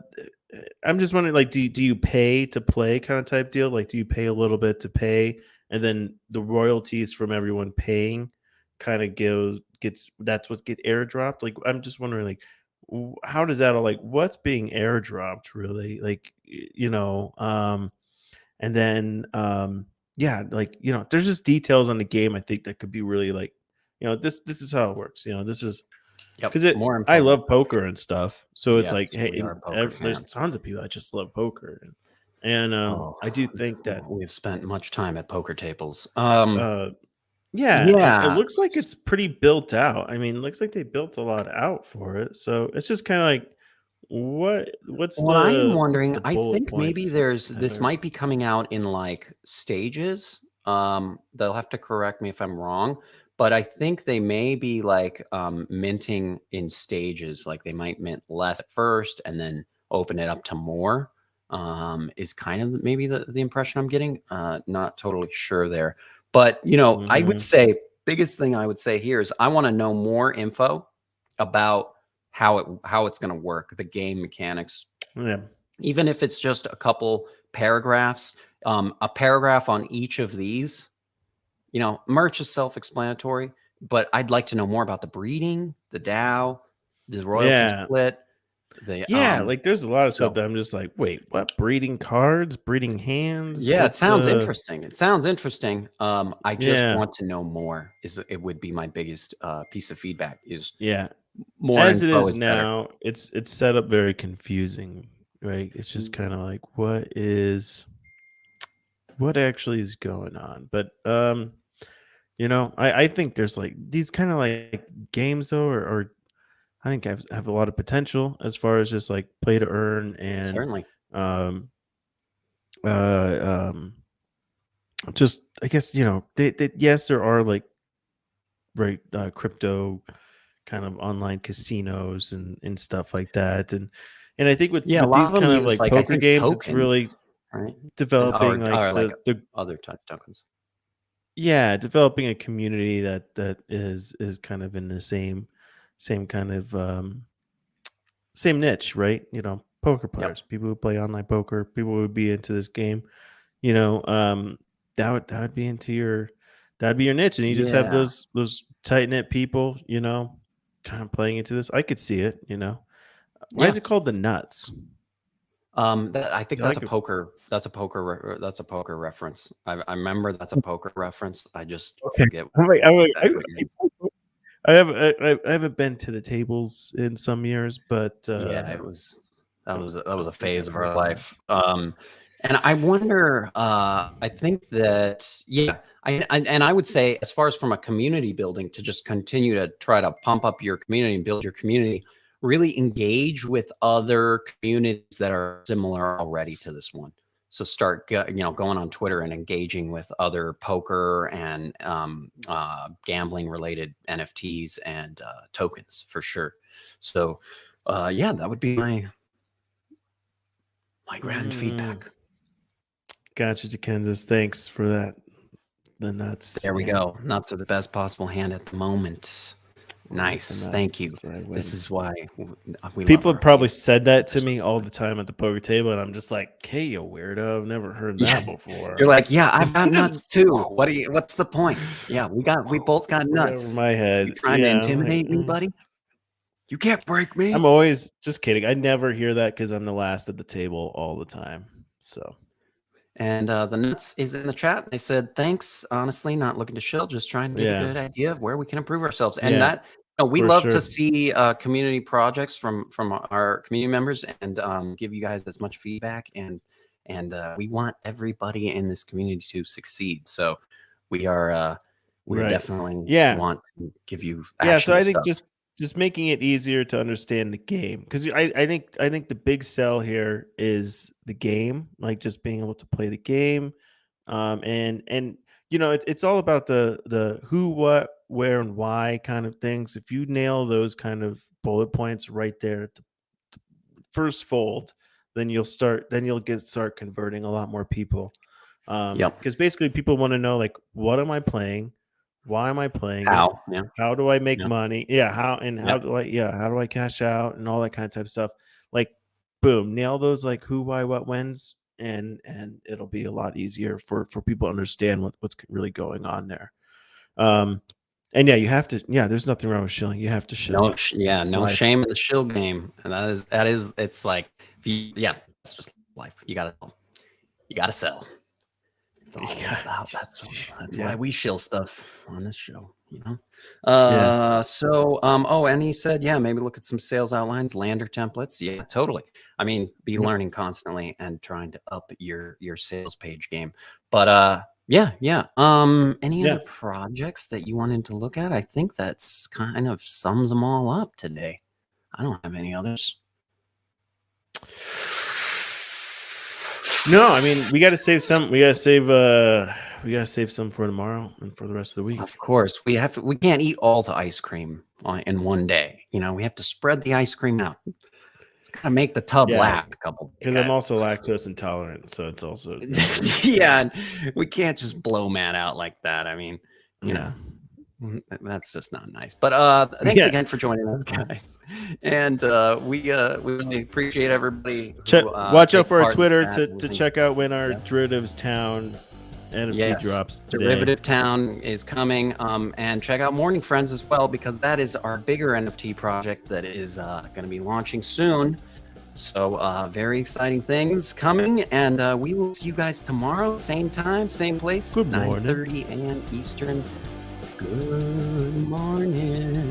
I'm just wondering, like, do you pay to play kind of type deal? Like, do you pay a little bit to pay, and then the royalties from everyone paying kind of gets that's what get airdropped? Like, I'm just wondering, like, how does that all like what's being airdropped really? Like, and then yeah, like there's just details on the game I think that could be really like, this is how it works. This is Yep. because More I info. love poker and stuff. So it's Yes, like, hey, we are poker there's fans. tons of people that just love poker, and Oh, I do think that we've spent much time at poker tables. yeah, and it Yeah. looks like it's pretty built out. I mean, it looks like they built a lot out for it. So it's just kind of like, what's What I am what's wondering, the I bullet think maybe points this might be coming out in like stages. They'll have to correct me if I'm wrong, but I think they may be like minting in stages. Like they might mint less at first and then open it up to more. Is kind of maybe the impression I'm getting. Not totally sure there, but I would say biggest thing I would say here is I want to know more info about how it's going to work, the game mechanics, Yeah. even if it's just a couple paragraphs, a paragraph on each of these. Merch is self-explanatory, but I'd like to know more about the breeding, the DAO, the royalty Yeah. split. The Yeah, like there's a lot of so stuff that I'm just like, wait, what? Breeding cards, breeding hands? yeah, it What's sounds interesting. It sounds interesting. I just yeah, want to know more. It would be my biggest piece of feedback is yeah. more As it info is is better. now, it's set up very confusing, right? It's just kind of like what actually is going on. But I think there's like these kind of like games though, or I think have a lot of potential as far as just like play to earn and Certainly. um uh um just I guess they yes there are like crypto kind of online casinos and stuff like that, and I think with Yeah, a lot these of them kind of use like like I poker think games it's tokens, really right? developing like Or like the other tokens. yeah, developing a community that is kind of in the same kind of same niche, right? Poker Yep. players, people who play online poker, people who would be into this game, you know, um, that would be that'd be your niche, and you just have Yeah. those tight knit people, kind of playing into this. I could see it. Why is Yeah. it called the Nuts? I think Is that that's like a poker. That's a poker reference. I remember that's a poker reference. I just okay? forget I'm like, exactly what it means. I haven't been to the tables in some years, but Yeah, that was a I think phase I've of our heard of that. life. And I wonder. I think that yeah. And I would say, as far as from a community building, to just continue to try to pump up your community and build your community, really engage with other communities that are similar already to this one. So start going on Twitter and engaging with other poker and gambling related NFTs and tokens for sure. So yeah, that would be my grand feedback. Gotcha, to Kansas. Thanks for that. The Nuts. There we Yeah. go. Nuts are the best possible hand at the moment. Nice. Thank you. That's where I win. This is why we People love have probably said that to our me all the time at the poker table, and I'm just like, "Hey, you weirdo! I've never heard Yeah, that before." you're like, yeah, I've got nuts too. What's the point? Yeah, we both got Right over nuts. my head. You trying to Yeah, I'm like, intimidate me, buddy? You can't break me. I'm always just kidding. I never hear that because I'm the last at the table all the time. So, And the nuts is in the chat. They said, thanks. Honestly, not looking to shill, just trying to get a yeah, good idea of where we can improve ourselves. And yeah, that we for love sure. to see community projects from our community members and give you guys as much feedback. And we want everybody in this community to succeed. So we are Right. definitely Yeah. want to give you Yeah, so actionable I think stuff. just making it easier to understand the game, because I think the big sell here is the game, like just being able to play the game, and it's all about the who, what, where, and why kind of things. If you nail those kind of bullet points right there at the first fold, then you'll start converting a lot more people. Yep. Because basically people want to know, like, what am I playing? Why am I playing How? it? Yeah. How do I make Yeah. money? Yeah, how Yep. do I cash out and all that kind of type of stuff? Like, boom, nail those like who, why, what, whens, and it'll be a lot easier for people to understand what's really going on there. And yeah, you have to. Yeah, there's nothing wrong with shilling. You have to shill. No Life. shame in the shill game, and that is. It's like, it's just life. You gotta sell. It's all about. That's why we shill stuff on this show. So and he said, yeah, maybe look at some sales outlines, lander templates. Yeah, totally. I mean, be learning constantly and trying to up your sales page game. But any other projects that you wanted to look at? I think that's kind of sums them all up today. I don't have any others. No, I mean, we got to save some. We got to save some for tomorrow and for the rest of the week. Of course, we can't eat all the ice cream in one day. We have to spread the ice cream out. It's got to make the tub last a couple days. Because I'm also lactose intolerant, so it's also and we can't just blow Matt out like that. I mean, that's just not nice. But thanks again for joining us, guys, and we really appreciate everybody. Watch out for our Twitter to check out when our Derivatives Town NFT drops today. Derivative Town is coming, and check out Morning Friends as well, because that is our bigger NFT project that is going to be launching soon. So very exciting things coming, and we will see you guys tomorrow, same time, same place, 9:30 a.m. Eastern. Good morning.